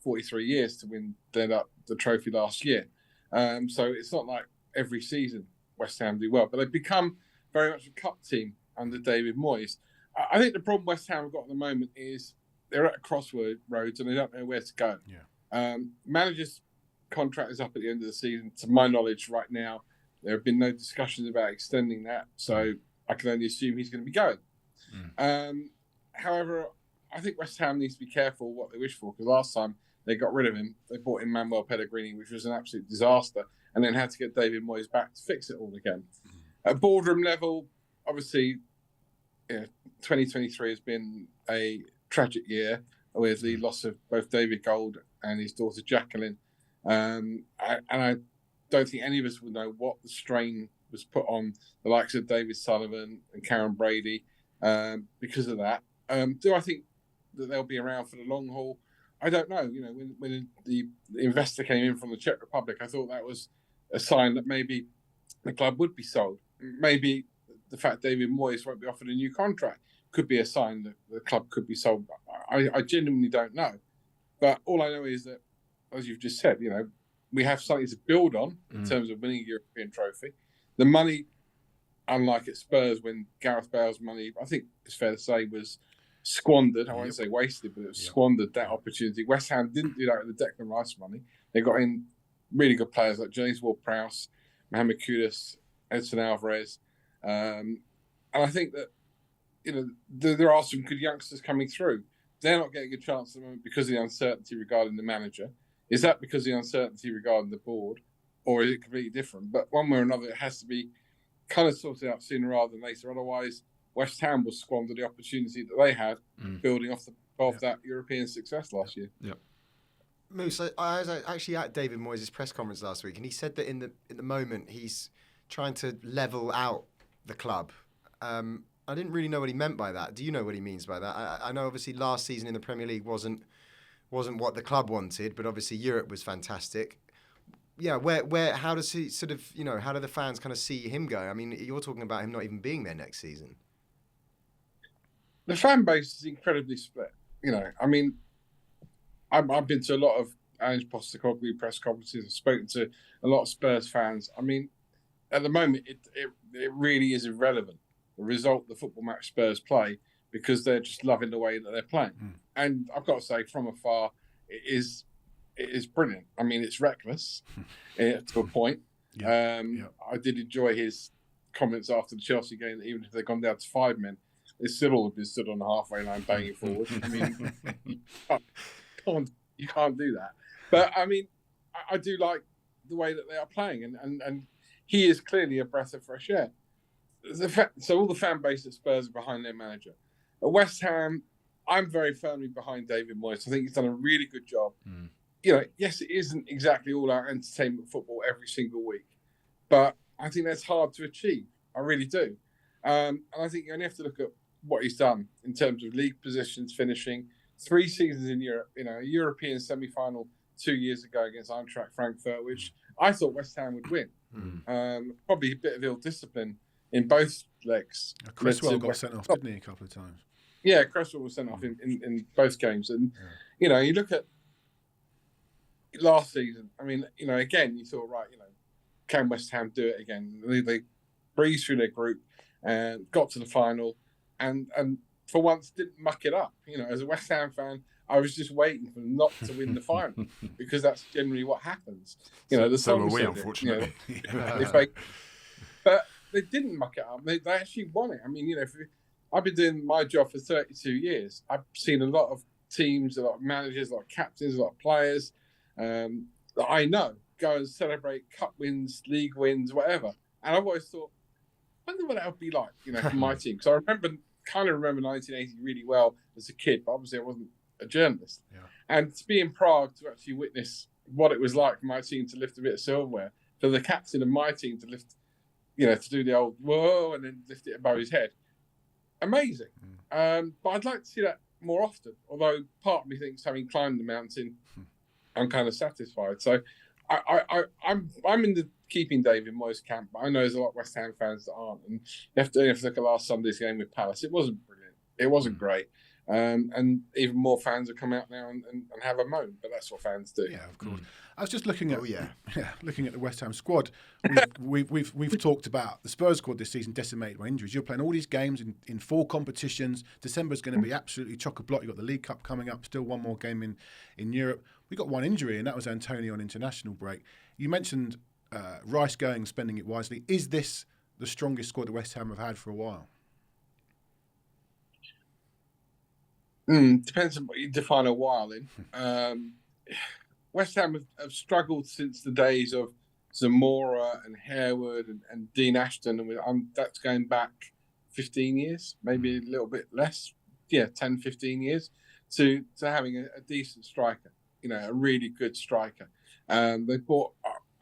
43 years to win the trophy last year. So it's not like every season West Ham do well, but they've become very much a cup team under David Moyes. I think the problem West Ham have got at the moment is they're at a crossroads and they don't know where to go. Manager's contract is up at the end of the season. To my knowledge, right now, there have been no discussions about extending that, so I can only assume he's going to be going. However, I think West Ham needs to be careful what they wish for, because last time they got rid of him, they brought in Manuel Pellegrini, which was an absolute disaster, and then had to get David Moyes back to fix it all again. At boardroom level, obviously, 2023 has been a tragic year with the loss of both David Gold and his daughter Jacqueline. And I don't think any of us will know what the strain was put on the likes of David Sullivan and Karen Brady because of that. Do I think that they'll be around for the long haul? I don't know. When the investor came in from the Czech Republic, I thought that was a sign that maybe the club would be sold. Maybe the fact David Moyes won't be offered a new contract could be a sign that the club could be sold. I genuinely don't know. But all I know is that, as you've just said, we have something to build on in terms of winning a European trophy. The money, unlike at Spurs when Gareth Bale's money, I think it's fair to say, was squandered. I won't say wasted, but it was squandered, that opportunity. West Ham didn't do that with the Declan Rice money. They got in really good players like James Ward-Prowse, Mohamed Kudus, Edson Alvarez. And I think that, there are some good youngsters coming through. They're not getting a chance at the moment because of the uncertainty regarding the manager. Is that because of the uncertainty regarding the board, or is it completely different? But one way or another, it has to be kind of sorted out sooner rather than later. Otherwise, West Ham will squander the opportunity that they had building off that European success last year. Yeah. Moose, I was actually at David Moyes' press conference last week, and he said that in the moment he's trying to level out the club. I didn't really know what he meant by that. Do you know what he means by that? I know obviously last season in the Premier League wasn't what the club wanted, but obviously Europe was fantastic. Yeah, how does he sort of, how do the fans kind of see him go? I mean, you're talking about him not even being there next season. The fan base is incredibly split. I mean, I've been to a lot of Ange Postecoglou press conferences. I've spoken to a lot of Spurs fans. I mean, at the moment, it really is irrelevant, the result the football match Spurs play, because they're just loving the way that they're playing. And I've got to say, from afar, it is brilliant. I mean, it's reckless to a point. I did enjoy his comments after the Chelsea game that even if they'd gone down to 5 men, they still all have been stood on the halfway line banging forward. I mean, you can't do that. But I mean, I do like the way that they are playing, and he is clearly a breath of fresh air. So all the fan base at Spurs are behind their manager. At West Ham, I'm very firmly behind David Moyes. I think he's done a really good job. Yes, it isn't exactly all-out entertainment football every single week, but I think that's hard to achieve. I really do. And I think you only have to look at what he's done in terms of league positions, finishing 3 seasons in Europe, a European semi-final 2 years ago against Eintracht Frankfurt, which I thought West Ham would win. Probably a bit of ill-discipline in both legs. Cresswell got sent off, didn't he, a couple of times? Yeah, Cresswell was sent off in both games. And, you look at last season, I mean, again, you thought, right, can West Ham do it again? They breezed through their group and got to the final and for once didn't muck it up. As a West Ham fan, I was just waiting for them not to win the final because that's generally what happens. So were we, unfortunately. But they didn't muck it up. They actually won it. I mean, I've been doing my job for 32 years. I've seen a lot of teams, a lot of managers, a lot of captains, a lot of players that I know go and celebrate cup wins, league wins, whatever. And I've always thought, I wonder what that would be like, for my team. Because I kind of remember 1980 really well as a kid, but obviously I wasn't a journalist. And to be in Prague to actually witness what it was like for my team to lift a bit of silverware, for the captain of my team to lift, to do the old whoa and then lift it above his head. amazing. But I'd like to see that more often. Although part of me thinks, having climbed the mountain, I'm kind of satisfied. So I'm in the keeping David Moyes camp, but I know there's a lot of West Ham fans that aren't. And you have to look at last Sunday's game with Palace. It wasn't brilliant. It wasn't great. And even more fans have come out now and have a moan, but that's what fans do. Yeah, of course. I was just looking at looking at the West Ham squad. We've talked about the Spurs squad this season decimated by injuries. You're playing all these games in 4 competitions. December's going to be absolutely chock-a-block. You've got the League Cup coming up, still one more game in Europe. We got one injury, and that was Antonio on international break. You mentioned Rice going, spending it wisely. Is this the strongest squad that West Ham have had for a while? Depends on what you define a while in. West Ham have struggled since the days of Zamora and Harewood and Dean Ashton, and that's going back 15 years, maybe a little bit less. 10, 15 years to having a decent striker, a really good striker. They bought,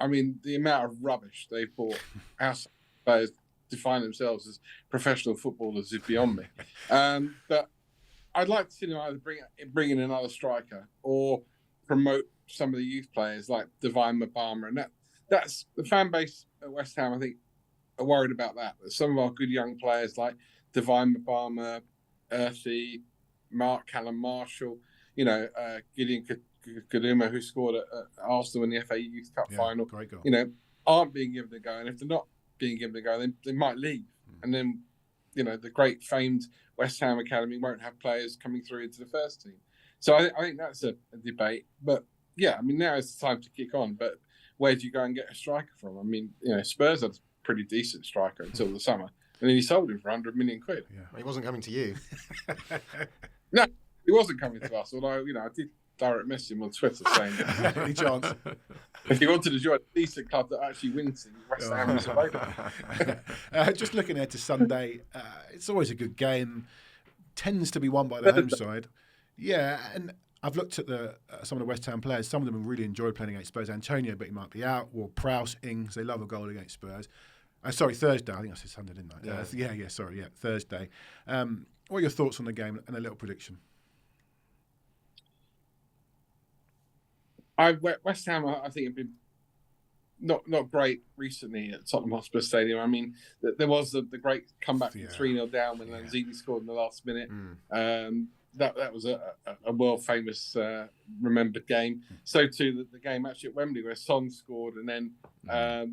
the amount of rubbish they bought, our players define themselves as professional footballers is beyond me. But I'd like to see them either bring in another striker or promote some of the youth players like Divine Mabama, and that's the fan base at West Ham. I think are worried about that. But some of our good young players like Divine Mabama, Earthy, Mark Callum Marshall, Gideon Kaduma, who scored at Arsenal in the FA Youth Cup final. Great goal. Aren't being given a go, and if they're not being given a go, they might leave, and then the great famed West Ham Academy won't have players coming through into the first team. So I think that's a debate. But now is the time to kick on. But where do you go and get a striker from? Spurs had a pretty decent striker until the summer, and then he sold him for 100 million quid. Yeah. He wasn't coming to you. No, he wasn't coming to us. Although I did direct message him on Twitter saying any chance if he wanted to join a decent club that actually wins, West Ham is available. Just looking ahead to Sunday, it's always a good game. Tends to be won by the home side. Yeah, and I've looked at some of the West Ham players. Some of them have really enjoyed playing against Spurs. Antonio, but he might be out. Or Prowse, Ings, they love a goal against Spurs. Thursday. I think I said Sunday, didn't I? Thursday. What are your thoughts on the game and a little prediction? West Ham, I think, have been not great recently at Tottenham Hotspur Stadium. There was the great comeback from 3-0 down when Lanzini scored in the last minute. That was a world famous remembered game. So too the game actually at Wembley where Son scored, and then I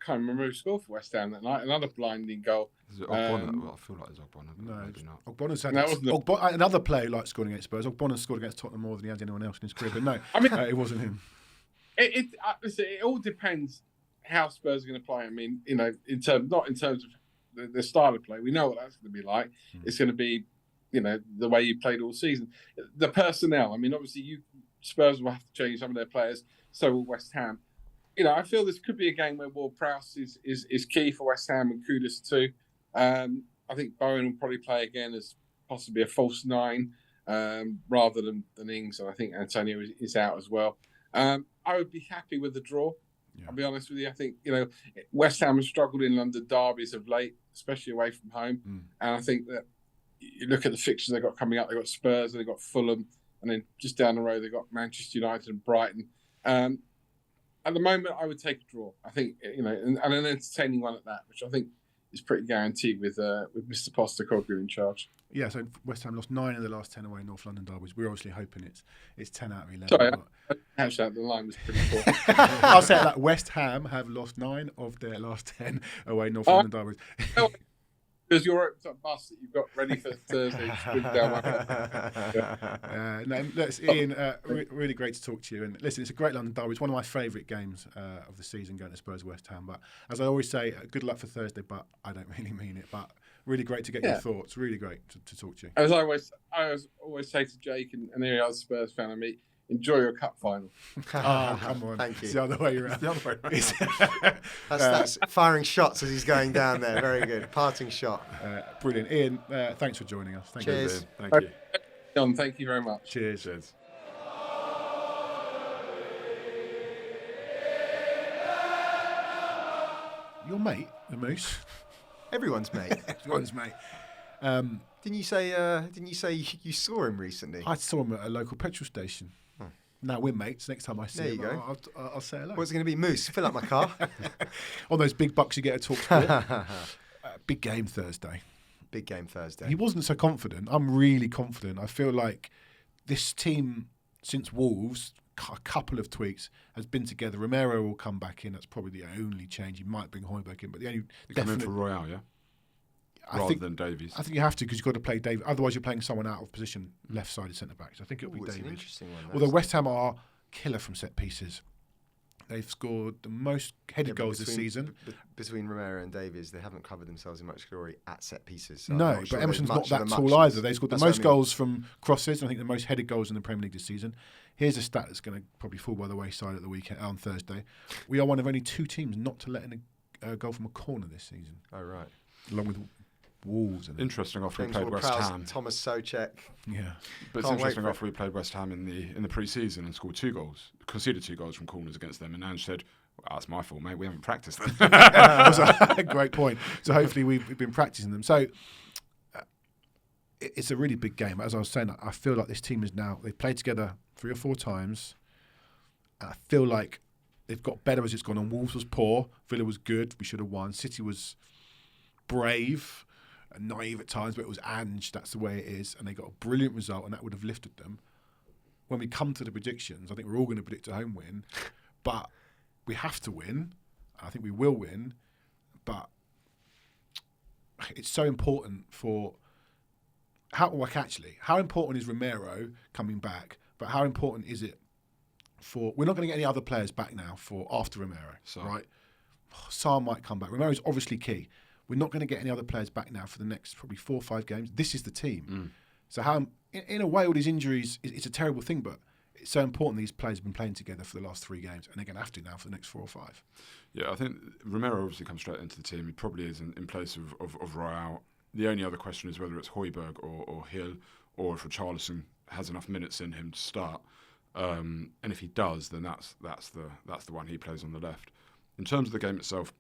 can't remember who scored for West Ham that night. Another blinding goal. Is it Ogbonna? I feel like it's Ogbonna. No, maybe not. Ogbonna's had another player like scoring against Spurs. Ogbonna scored against Tottenham more than he has anyone else in his career, but no, it wasn't him. It all depends how Spurs are going to play. In terms of the style of play, we know what that's going to be like. It's going to be, the way you played all season. The personnel. Obviously, Spurs will have to change some of their players. So will West Ham. I feel this could be a game where Ward-Prowse is key for West Ham and Kudus too. I think Bowen will probably play again as possibly a false 9 rather than Ings, and I think Antonio is out as well. I would be happy with the draw. Yeah. I'll be honest with you. I think West Ham has struggled in London derbies of late, especially away from home. And I think that you look at the fixtures they've got coming up. They've got Spurs, they've got Fulham, and then just down the road they've got Manchester United and Brighton. At the moment, I would take a draw. I think and an entertaining one at that, which I think is pretty guaranteed with Mr. Postecoglou in charge. Yeah, so West Ham lost 9 of the last 10 away North London derbies. We're obviously hoping it's 10 out of 11. Sorry, actually, the line was pretty poor. I'll say that West Ham have lost 9 of their last 10 away North London derbies. Because your bus that you've got ready for Thursday. Ian, really great to talk to you. And listen, it's a great London derby. It's one of my favourite games of the season, going to Spurs West Ham. But as I always say, good luck for Thursday, but I don't really mean it. But really great to get your thoughts. Really great to talk to you. As I always say to Jake and any other Spurs fan I meet, enjoy your cup final. Oh, come on. Thank you. It's the other way around. It's the other way around. That's firing shots as he's going down there. Very good. Parting shot. Brilliant. Ian, thanks for joining us. Cheers. You. Thank you. John, thank you very much. Cheers. Your mate, the Moose. Everyone's mate. Everyone's mate. Didn't you say you saw him recently? I saw him at a local petrol station. Now we're mates. Next time I see There him, you go. I'll say hello. What's it going to be? Moose, fill up my car. On those big bucks you get to talk sport. Big game Thursday. Big game Thursday. He wasn't so confident. I'm really confident. I feel like this team, since Wolves, a couple of tweaks, has been together. Romero will come back in. That's probably the only change. He might bring Højbjerg in, but the only Come in for Royale, yeah? Rather than Davies. I think you have to because you've got to play Davies. Otherwise, you're playing someone out of position, left-sided centre-back. So I think it'll be It's an Davies. interesting one. Although West Ham are killer from set pieces. They've scored the most headed goals this season. Between Romero and Davies, they haven't covered themselves in much glory at set pieces. So No, but Emerson's not that tall either. They scored the most goals from crosses, and I think the most headed goals in the Premier League this season. Here's a stat that's going to probably fall by the wayside at the weekend on Thursday. We are one of only 2 teams not to let in a goal from a corner this season. Oh, right. Along with Wolves. And Interesting after we James played West Ward-Prowse, Ham. Thomas Souček. Yeah. But it's Can't wait interesting for after we played West Ham in the pre-season and scored 2 goals, conceded 2 goals from corners against them, and Ange said, well, that's my fault, mate. We haven't practiced them. That's a great point. So hopefully we've been practicing them. So it's a really big game. As I was saying, I feel like this team is now, they've played together 3 or 4 times. And I feel like they've got better as it's gone on. Wolves was poor. Villa was good. We should have won. City was brave and naive at times, but it was Ange. That's the way it is. And they got a brilliant result, and that would have lifted them. When we come to the predictions, I think we're all going to predict a home win. But we have to win. I think we will win. But it's so important for... How important is Romero coming back? But how important is it for... We're not going to get any other players back now for after Romero, right? Sarr might come back. Romero's obviously key. We're not going to get any other players back now for the next probably 4 or 5 games. This is the team. So how, in a way, all these injuries, it's a terrible thing, but it's so important these players have been playing together for the last 3 games, and they're going to have to now for the next 4 or 5. Yeah, I think Romero obviously comes straight into the team. He probably is in place of Royale. The only other question is whether it's Højbjerg or Hill, or if Richarlison has enough minutes in him to start. And if he does, then that's the one he plays on the left. In terms of the game itself,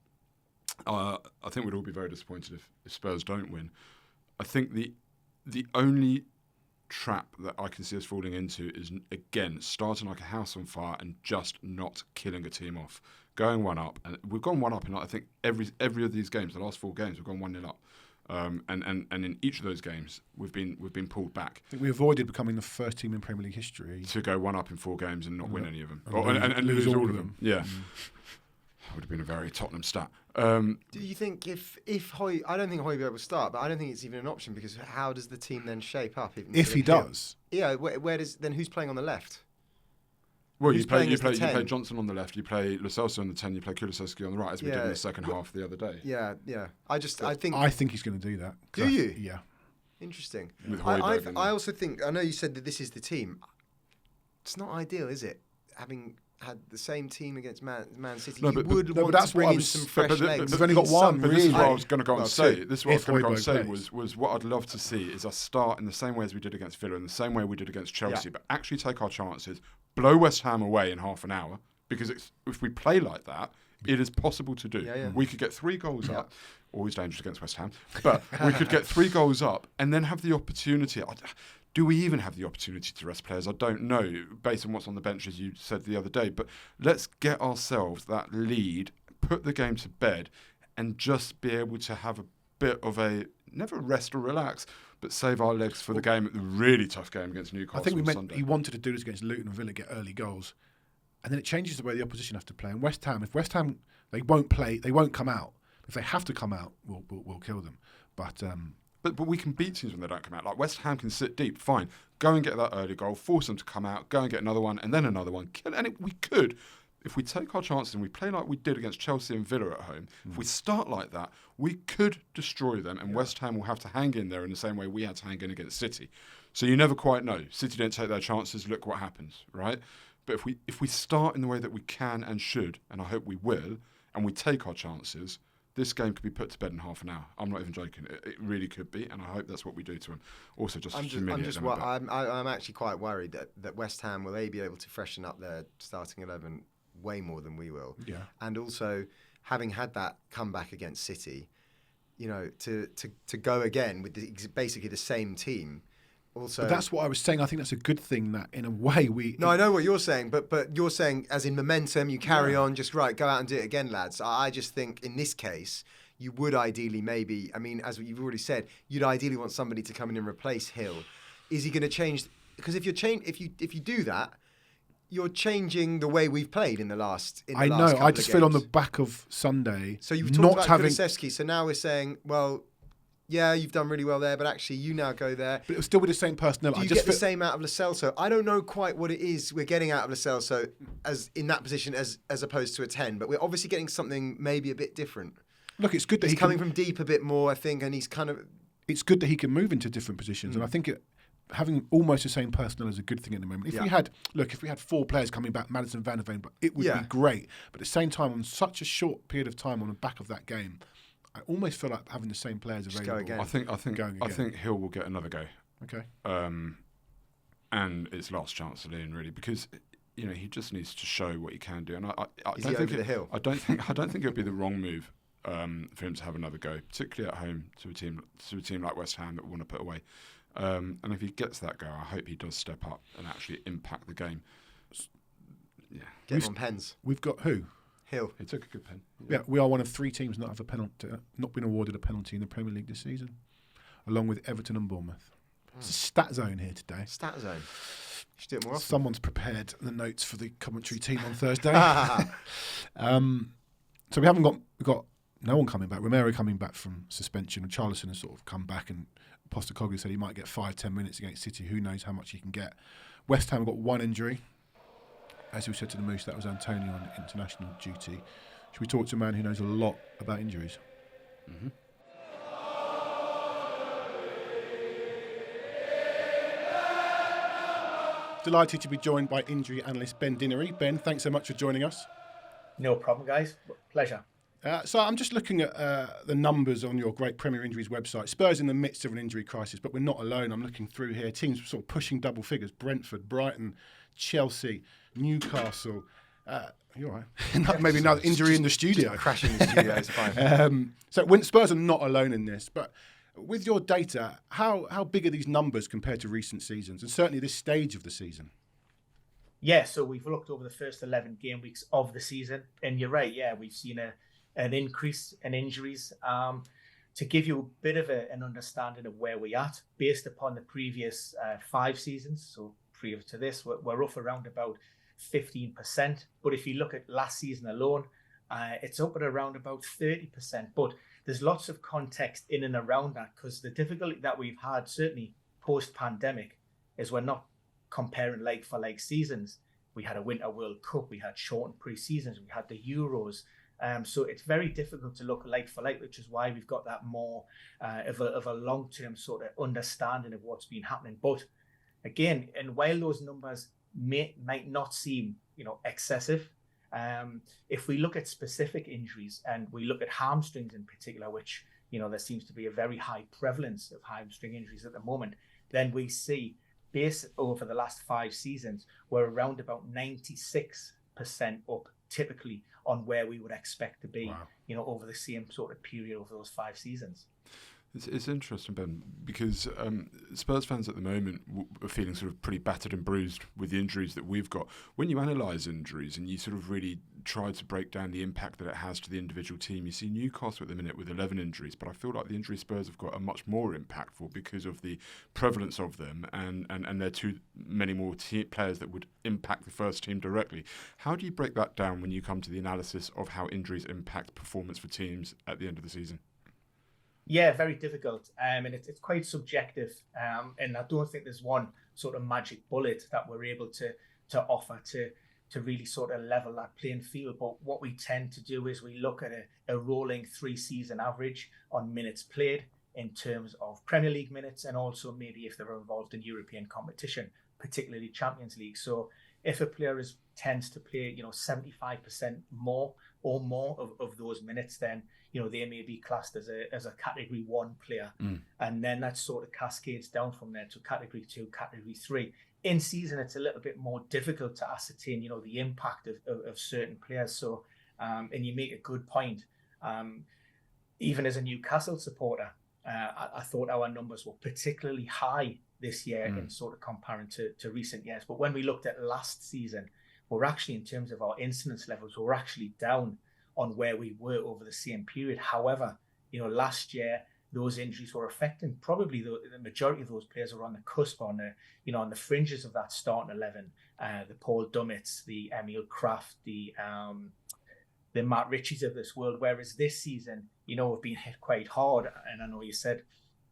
I think we'd all be very disappointed if Spurs don't win. I think the only trap that I can see us falling into is, again, starting like a house on fire and just not killing a team off. Going 1 up, and we've gone 1 up in I think every of these games, the last 4 games, we've gone 1-0 up. And in each of those games, we've been pulled back. I think we avoided becoming the first team in Premier League history to go 1 up in 4 games and not win any of them, and lose all of them. Yeah, that would have been a very Tottenham stat. Do you think if I don't think Højbjerg will start, but I don't think it's even an option because how does the team then shape up? If he does, yeah. Where does then who's playing on the left? Well, you play Johnson on the left, you play Lo Celso on the 10, you play Kulusevski on the right, as we did in the second half the other day. Yeah. I think he's going to do that. Do you? Yeah. Interesting. With Højbjerg I also think, I know you said that this is the team. It's not ideal, is it? Having had the same team against Man City, you would want to bring in some fresh legs. We've only got one, but this is what I was going to go and say. If Was what I'd love to see is us start in the same way as we did against Villa, in the same way we did against Chelsea, but actually take our chances, blow West Ham away in half an hour, because if we play like that, it is possible to do. Yeah. We could get 3 goals up, always dangerous against West Ham, but we could get 3 goals up and then have the opportunity. Do we even have the opportunity to rest players? I don't know, based on what's on the bench, as you said the other day. But let's get ourselves that lead, put the game to bed, and just be able to have a bit of a, never rest or relax, but save our legs for the game, the really tough game against Newcastle. I think Sunday. he wanted to do this against Luton and Villa, get early goals. And then it changes the way the opposition have to play. And West Ham, if West Ham, they won't come out. If they have to come out, we'll kill them. But we can beat teams when they don't come out. Like West Ham can sit deep, fine. Go and get that early goal, force them to come out, go and get another one, and then another one. We could, if we take our chances and we play like we did against Chelsea and Villa at home, if we start like that, we could destroy them, and West Ham will have to hang in there in the same way we had to hang in against City. So you never quite know. City didn't take their chances, look what happens, right? But if we start in the way that we can and should, and I hope we will, and we take our chances, this game could be put to bed in half an hour. I'm not even joking. It really could be, and I hope that's what we do to them. Also, I'm actually quite worried that West Ham will be able to freshen up their starting 11 way more than we will. Yeah. And also, having had that comeback against City, to go again with basically the same team. Also, but that's what I was saying. I think that's a good thing that, in a way, we. No, I know what you're saying, but you're saying as in momentum, you carry on, just right, go out and do it again, lads. I just think in this case, you would ideally maybe, I mean, as you've already said, you'd ideally want somebody to come in and replace Hill. Is he going to change? Because if you do that, you're changing the way we've played in the last. I know. I just feel on the back of Sunday. So you've talked about Kulusevski. So now we're saying, well. Yeah, you've done really well there, but actually you now go there. But it was still with the same personnel. Do you get the same out of Lo Celso? I don't know quite what it is we're getting out of Lo Celso as in that position as opposed to a 10, but we're obviously getting something maybe a bit different. Look, it's good that he's coming from deep a bit more, I think, and he's kind of... It's good that he can move into different positions, and I think having almost the same personnel is a good thing at the moment. If we had 4 players coming back, Maddison, Van der Ven, it would be great. But at the same time, on such a short period of time on the back of that game, I almost feel like having the same players available. I think Hill will get another go. Okay. And it's last chance to Leon really, because he just needs to show what he can do. And I Is don't he think over the hill? I don't think it would be the wrong move for him to have another go, particularly at home to a team like West Ham that want to put away. And if he gets that go, I hope he does step up and actually impact the game. Yeah. Get on pens. We've got who? Hill. He took a good pen. Yeah, we are one of 3 teams not been awarded a penalty in the Premier League this season, along with Everton and Bournemouth. It's a stat zone here today. Stat zone. You should do it more often. Someone's prepared the notes for the commentary team on Thursday. So we've got no one coming back. Romero coming back from suspension, and Charlison has sort of come back, and Postecoglou said he might get 5-10 minutes against City. Who knows how much he can get. West Ham have got 1 injury. As we said to the Moose, that was Antonio on international duty. Should we talk to a man who knows a lot about injuries? Mm-hmm. Delighted to be joined by injury analyst Ben Dinnery. Ben, thanks so much for joining us. No problem, guys. Pleasure. So I'm just looking at the numbers on your great Premier Injuries website. Spurs in the midst of an injury crisis, but we're not alone. I'm looking through here. Teams sort of pushing double figures. Brentford, Brighton, Chelsea, Newcastle. You're all right. Maybe another injury in the studio. Crashing in the studio is fine. So when Spurs are not alone in this, but with your data, how big are these numbers compared to recent seasons, and certainly this stage of the season? Yeah, so we've looked over the first 11 game weeks of the season, and you're right. Yeah, we've seen an increase in injuries. To give you a bit of an understanding of where we're at, based upon the previous 5 seasons, so previous to this, we're off around about 15%. But if you look at last season alone, it's up at around about 30%. But there's lots of context in and around that, because the difficulty that we've had, certainly post-pandemic, is we're not comparing like-for-like seasons. We had a Winter World Cup, we had shortened pre-seasons, we had the Euros. So it's very difficult to look like for like, which is why we've got that more of a long-term sort of understanding of what's been happening. But again, and while those numbers might not seem, excessive, if we look at specific injuries and we look at hamstrings in particular, which, there seems to be a very high prevalence of hamstring injuries at the moment, then we see based over the last 5 seasons, we're around about 96% up typically on where we would expect to be, over the same sort of period over those 5 seasons. It's interesting, Ben, because Spurs fans at the moment are feeling sort of pretty battered and bruised with the injuries that we've got. When you analyse injuries and you sort of really try to break down the impact that it has to the individual team, you see Newcastle at the minute with 11 injuries, but I feel like the injuries Spurs have got are much more impactful because of the prevalence of them, and there are too many more players that would impact the first team directly. How do you break that down when you come to the analysis of how injuries impact performance for teams at the end of the season? Yeah, very difficult, and it's quite subjective, and I don't think there's one sort of magic bullet that we're able to offer to really sort of level that playing field. But what we tend to do is we look at a rolling 3-season average on minutes played in terms of Premier League minutes, and also maybe if they're involved in European competition, particularly Champions League. So if a player tends to play, 75% more or more of those minutes, then they may be classed as a Category 1 player. And then that sort of cascades down from there to Category 2, Category 3. In season, it's a little bit more difficult to ascertain, the impact of certain players. So, and you make a good point. even as a Newcastle supporter, I thought our numbers were particularly high this year in sort of comparing to recent years. But when we looked at last season, we're actually, in terms of our incidence levels, we're actually down on where we were over the same period. However, last year, those injuries were affecting probably the majority of those players were on the cusp, on the fringes of that starting 11. The Paul Dummets, the Emil Kraft, the Matt Ritchies of this world. Whereas this season, we've been hit quite hard. And I know you said,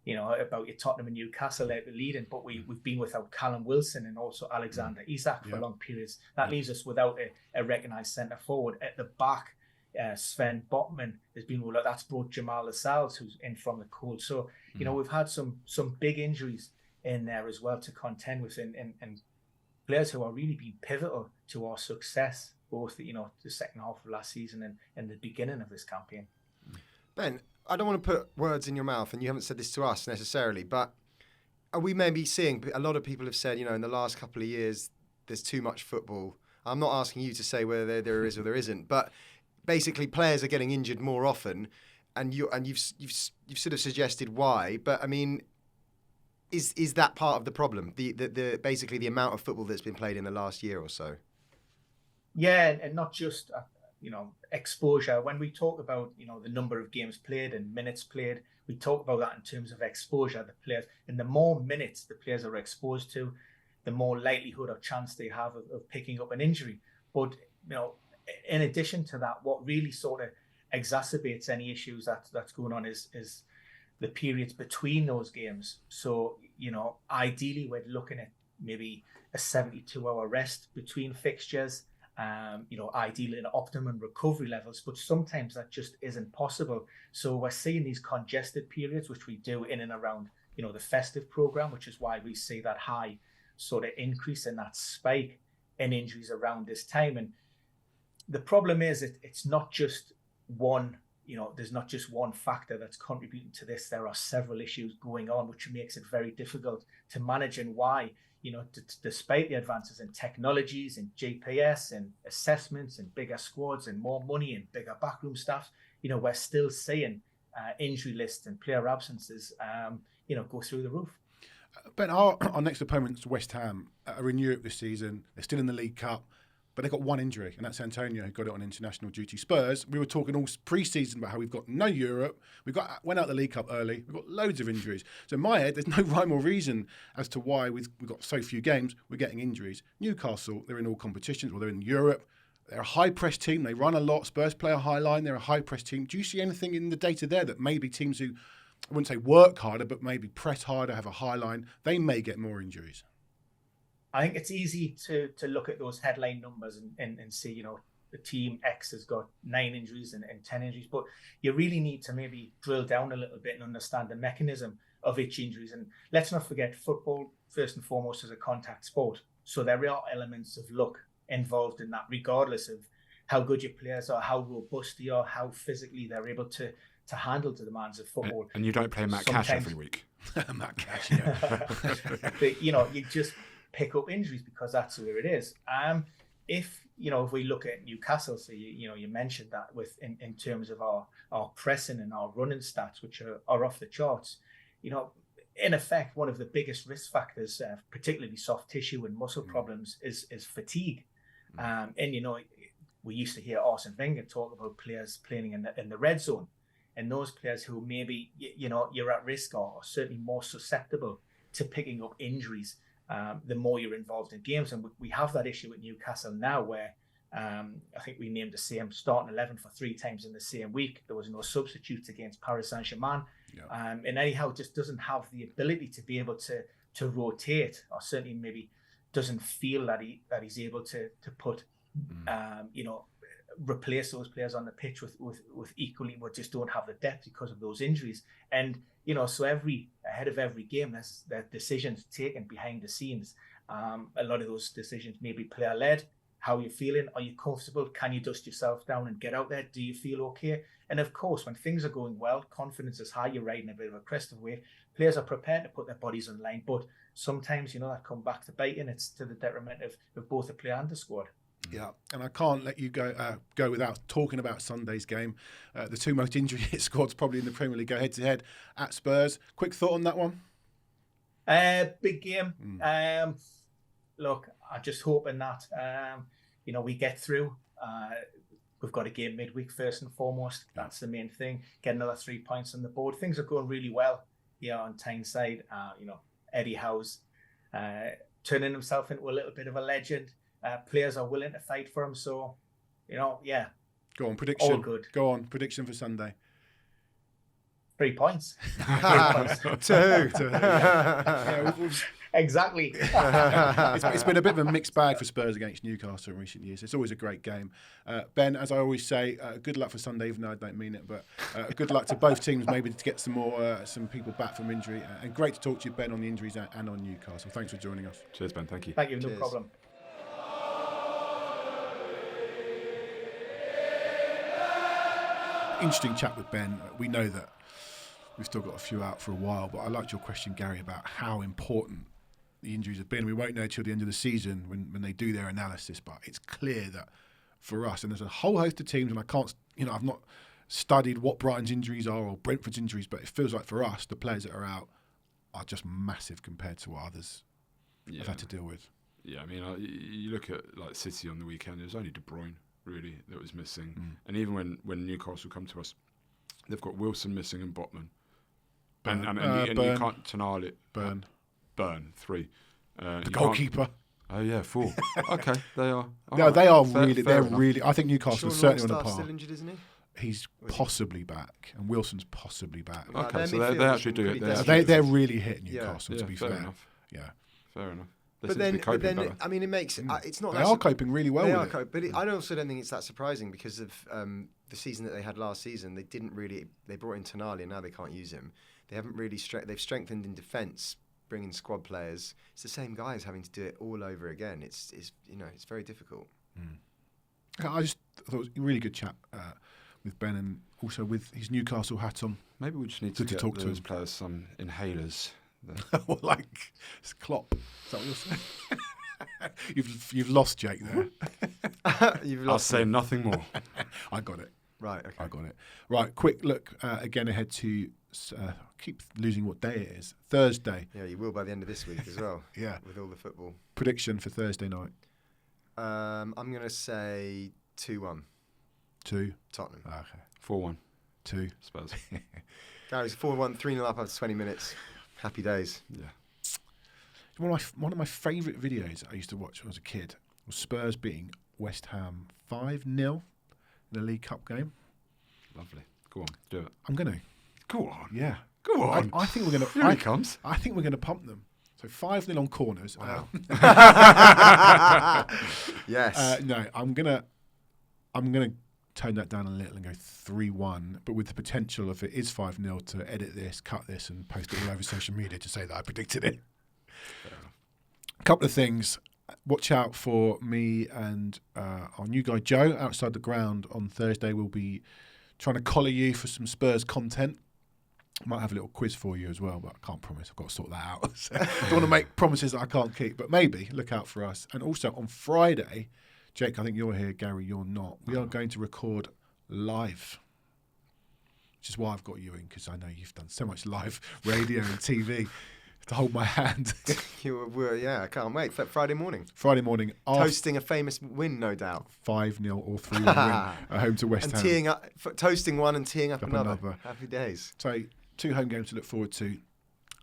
about your Tottenham and Newcastle leading, but we've been without Callum Wilson and also Alexander Isak for long periods. That leaves us without a recognised centre forward. At the back, Sven Botman has been ruled out. That's brought Jamal Lascelles, who's in from the cold. So, we've had some big injuries in there as well to contend with, and players who are really been pivotal to our success, both the second half of last season and the beginning of this campaign. Ben, I don't want to put words in your mouth, and you haven't said this to us necessarily, but are we maybe seeing, a lot of people have said, in the last couple of years, there's too much football. I'm not asking you to say whether there is or there isn't, but basically players are getting injured more often, and you've sort of suggested why, but I mean, is that part of the problem? The basically the amount of football that's been played in the last year or so? Yeah, and not just exposure. When we talk about the number of games played and minutes played, we talk about that in terms of exposure. The players, and the more minutes the players are exposed to, the more likelihood or chance they have of picking up an injury. But in addition to that, what really sort of exacerbates any issues that's going on is the periods between those games. So, ideally we're looking at maybe a 72-hour rest between fixtures, ideally in optimum recovery levels, but sometimes that just isn't possible. So we're seeing these congested periods, which we do in and around, the festive program, which is why we see that high sort of increase in that spike in injuries around this time. And the problem is it's not just one, there's not just one factor that's contributing to this. There are several issues going on, which makes it very difficult to manage, and why, despite the advances in technologies and GPS and assessments and bigger squads and more money and bigger backroom staff, we're still seeing injury lists and player absences, go through the roof. Ben, our next opponent's West Ham are in Europe this season. They're still in the League Cup. But they've got one injury, and that's Antonio, who got it on international duty. Spurs, we were talking all pre-season about how we've got no Europe. Went out the League Cup early. We've got loads of injuries. So in my head, there's no rhyme or reason as to why we've got so few games, we're getting injuries. Newcastle, they're in all competitions. Well, they're in Europe. They're a high-press team. They run a lot. Spurs play a high line. They're a high-press team. Do you see anything in the data there that maybe teams who, I wouldn't say work harder, but maybe press harder, have a high line, they may get more injuries? I think it's easy to look at those headline numbers and see, the team X has got 9 injuries and 10 injuries, but you really need to maybe drill down a little bit and understand the mechanism of each injuries. And let's not forget, football, first and foremost, is a contact sport. So there are elements of luck involved in that, regardless of how good your players are, how robust they are, how physically they're able to handle the demands of football. And you don't play Matt Cash every week. Matt Cash, yeah. But, you just pick up injuries because that's where it is. If we look at Newcastle, so you mentioned that in terms of our pressing and our running stats, which are off the charts, in effect, one of the biggest risk factors, particularly soft tissue and muscle problems, is fatigue. And we used to hear Arsene Wenger talk about players playing in the red zone, and those players who maybe you're at risk or certainly more susceptible to picking up injuries the more you're involved in games. And we have that issue at Newcastle now, where I think we named the same starting 11 for 3 times in the same week. There was no substitutes against Paris Saint-Germain. Yeah. And anyhow, just doesn't have the ability to be able to rotate, or certainly maybe doesn't feel that he's able to put, replace those players on the pitch with equally, but just don't have the depth because of those injuries. And so ahead of every game, there's decisions taken behind the scenes. A lot of those decisions may be player led. How are you feeling? Are you comfortable? Can you dust yourself down and get out there? Do you feel okay? And of course, when things are going well, confidence is high, you're riding a bit of a crest of wave, players are prepared to put their bodies on the line. But sometimes, that come back to bite, and it's to the detriment of both the player and the squad. Yeah, and I can't let you go without talking about Sunday's game. The two most injury hit squads probably in the Premier League go head to head at Spurs. Quick thought on that one? Big game. Look, I'm just hoping that we get through. We've got a game midweek first and foremost. That's the main thing. Get another 3 points on the board. Things are going really well here on Tyneside. Eddie Howe's turning himself into a little bit of a legend. Players are willing to fight for him. So, yeah. Go on, prediction. All good. Go on, prediction for Sunday. 3 points. 2. Exactly. It's been a bit of a mixed bag for Spurs against Newcastle in recent years. It's always a great game. Ben, as I always say, good luck for Sunday, even though I don't mean it, but good luck to both teams maybe to get some people back from injury. And great to talk to you, Ben, on the injuries and on Newcastle. Thanks for joining us. Cheers, Ben. Thank you. Thank you. No Cheers. problem. Interesting chat with Ben. We know that we've still got a few out for a while, but I liked your question, Gary, about how important the injuries have been. We won't know till the end of the season when they do their analysis, but it's clear that for us, and there's a whole host of teams, and I can't, I've not studied what Brighton's injuries are or Brentford's injuries, but it feels like for us, the players that are out are just massive compared to what others have had to deal with. Yeah, I mean, you look at like City on the weekend, there's only De Bruyne really that was missing. And even when Newcastle come to us, they've got Wilson missing and Botman. And you can't Tonali it. Burn 3. the goalkeeper. Oh yeah, 4. Okay, they are. No, they are fair, really. fair They're enough. really. I think Newcastle's Sean certainly on the Longstaff's par. still injured, isn't he? He's possibly back, and Wilson's possibly back. Okay, their so midfield they is actually do pretty it. desperate. They're really hitting Yeah. Newcastle. To be fair fair, enough. yeah, Fair enough. They But seem to be then, coping better. I mean, it makes it's not. they that are coping really well They with are it. coping, but I also don't think it's that surprising because of the season that they had last season. They didn't really. They brought in Tonali, and now they can't use him. They haven't really. They've strengthened in defence, bringing squad players. It's the same guys having to do it all over again. It's very difficult. I just thought it was a really good chat with Ben, and also with his Newcastle hat on. Maybe we just need Good to to get talk to those him. players some inhalers. Well, like it's Klopp. Is that what you're saying? You've lost Jake there. You've I'll lost. say nothing more. I got it. Right. Okay. I got it. Right. Quick look again ahead to. Keep losing what day it is. Thursday. Yeah, you will by the end of this week as well. Yeah. With all the football. Prediction for Thursday night. I'm going to say 2-1. 2. Tottenham. Okay. 4-1 2. Spurs. Gary's 4-1, 3-0 up after 20 minutes. Happy days. Yeah. One of my favourite videos I used to watch when I was a kid was Spurs beating West Ham 5-0 in the League Cup game. Lovely. Go on, do it. I'm gonna. Go on. Yeah. Go on. I think we're gonna. Here he comes. I think we're gonna pump them. So 5-0 on corners. Wow. Yes. No, I'm gonna tone that down a little and go 3-1, but with the potential if it is 5-0 to edit this, cut this, and post it all over social media to say that I predicted it. A couple of things. Watch out for me and our new guy Joe outside the ground on Thursday. We'll be trying to collar you for some Spurs content. Might have a little quiz for you as well, but I can't promise. I've got to sort that out. So I don't want to make promises that I can't keep, but maybe look out for us. And also on Friday, Jake, I think you're here. Gary, you're not. We are going to record live, which is why I've got you in, because I know you've done so much live radio and TV to hold my hand. I can't wait. Friday morning. Friday morning, Toasting a famous win, no doubt. 5-0 or 3-1 win at home to West And Ham. teeing up, toasting one and teeing up Up another. another. Happy days. So 2 home games to look forward to.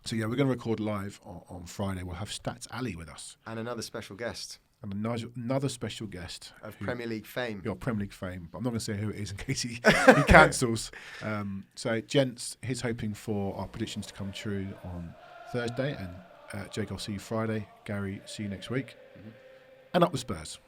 So yeah, we're going to record live on Friday. We'll have Stats Ali with us. And another special guest And another special guest of Premier League fame. Your Premier League fame, but I'm not going to say who it is in case he cancels. So, gents, he's hoping for our predictions to come true on Thursday, and Jake, I'll see you Friday. Gary, see you next week. And up the Spurs.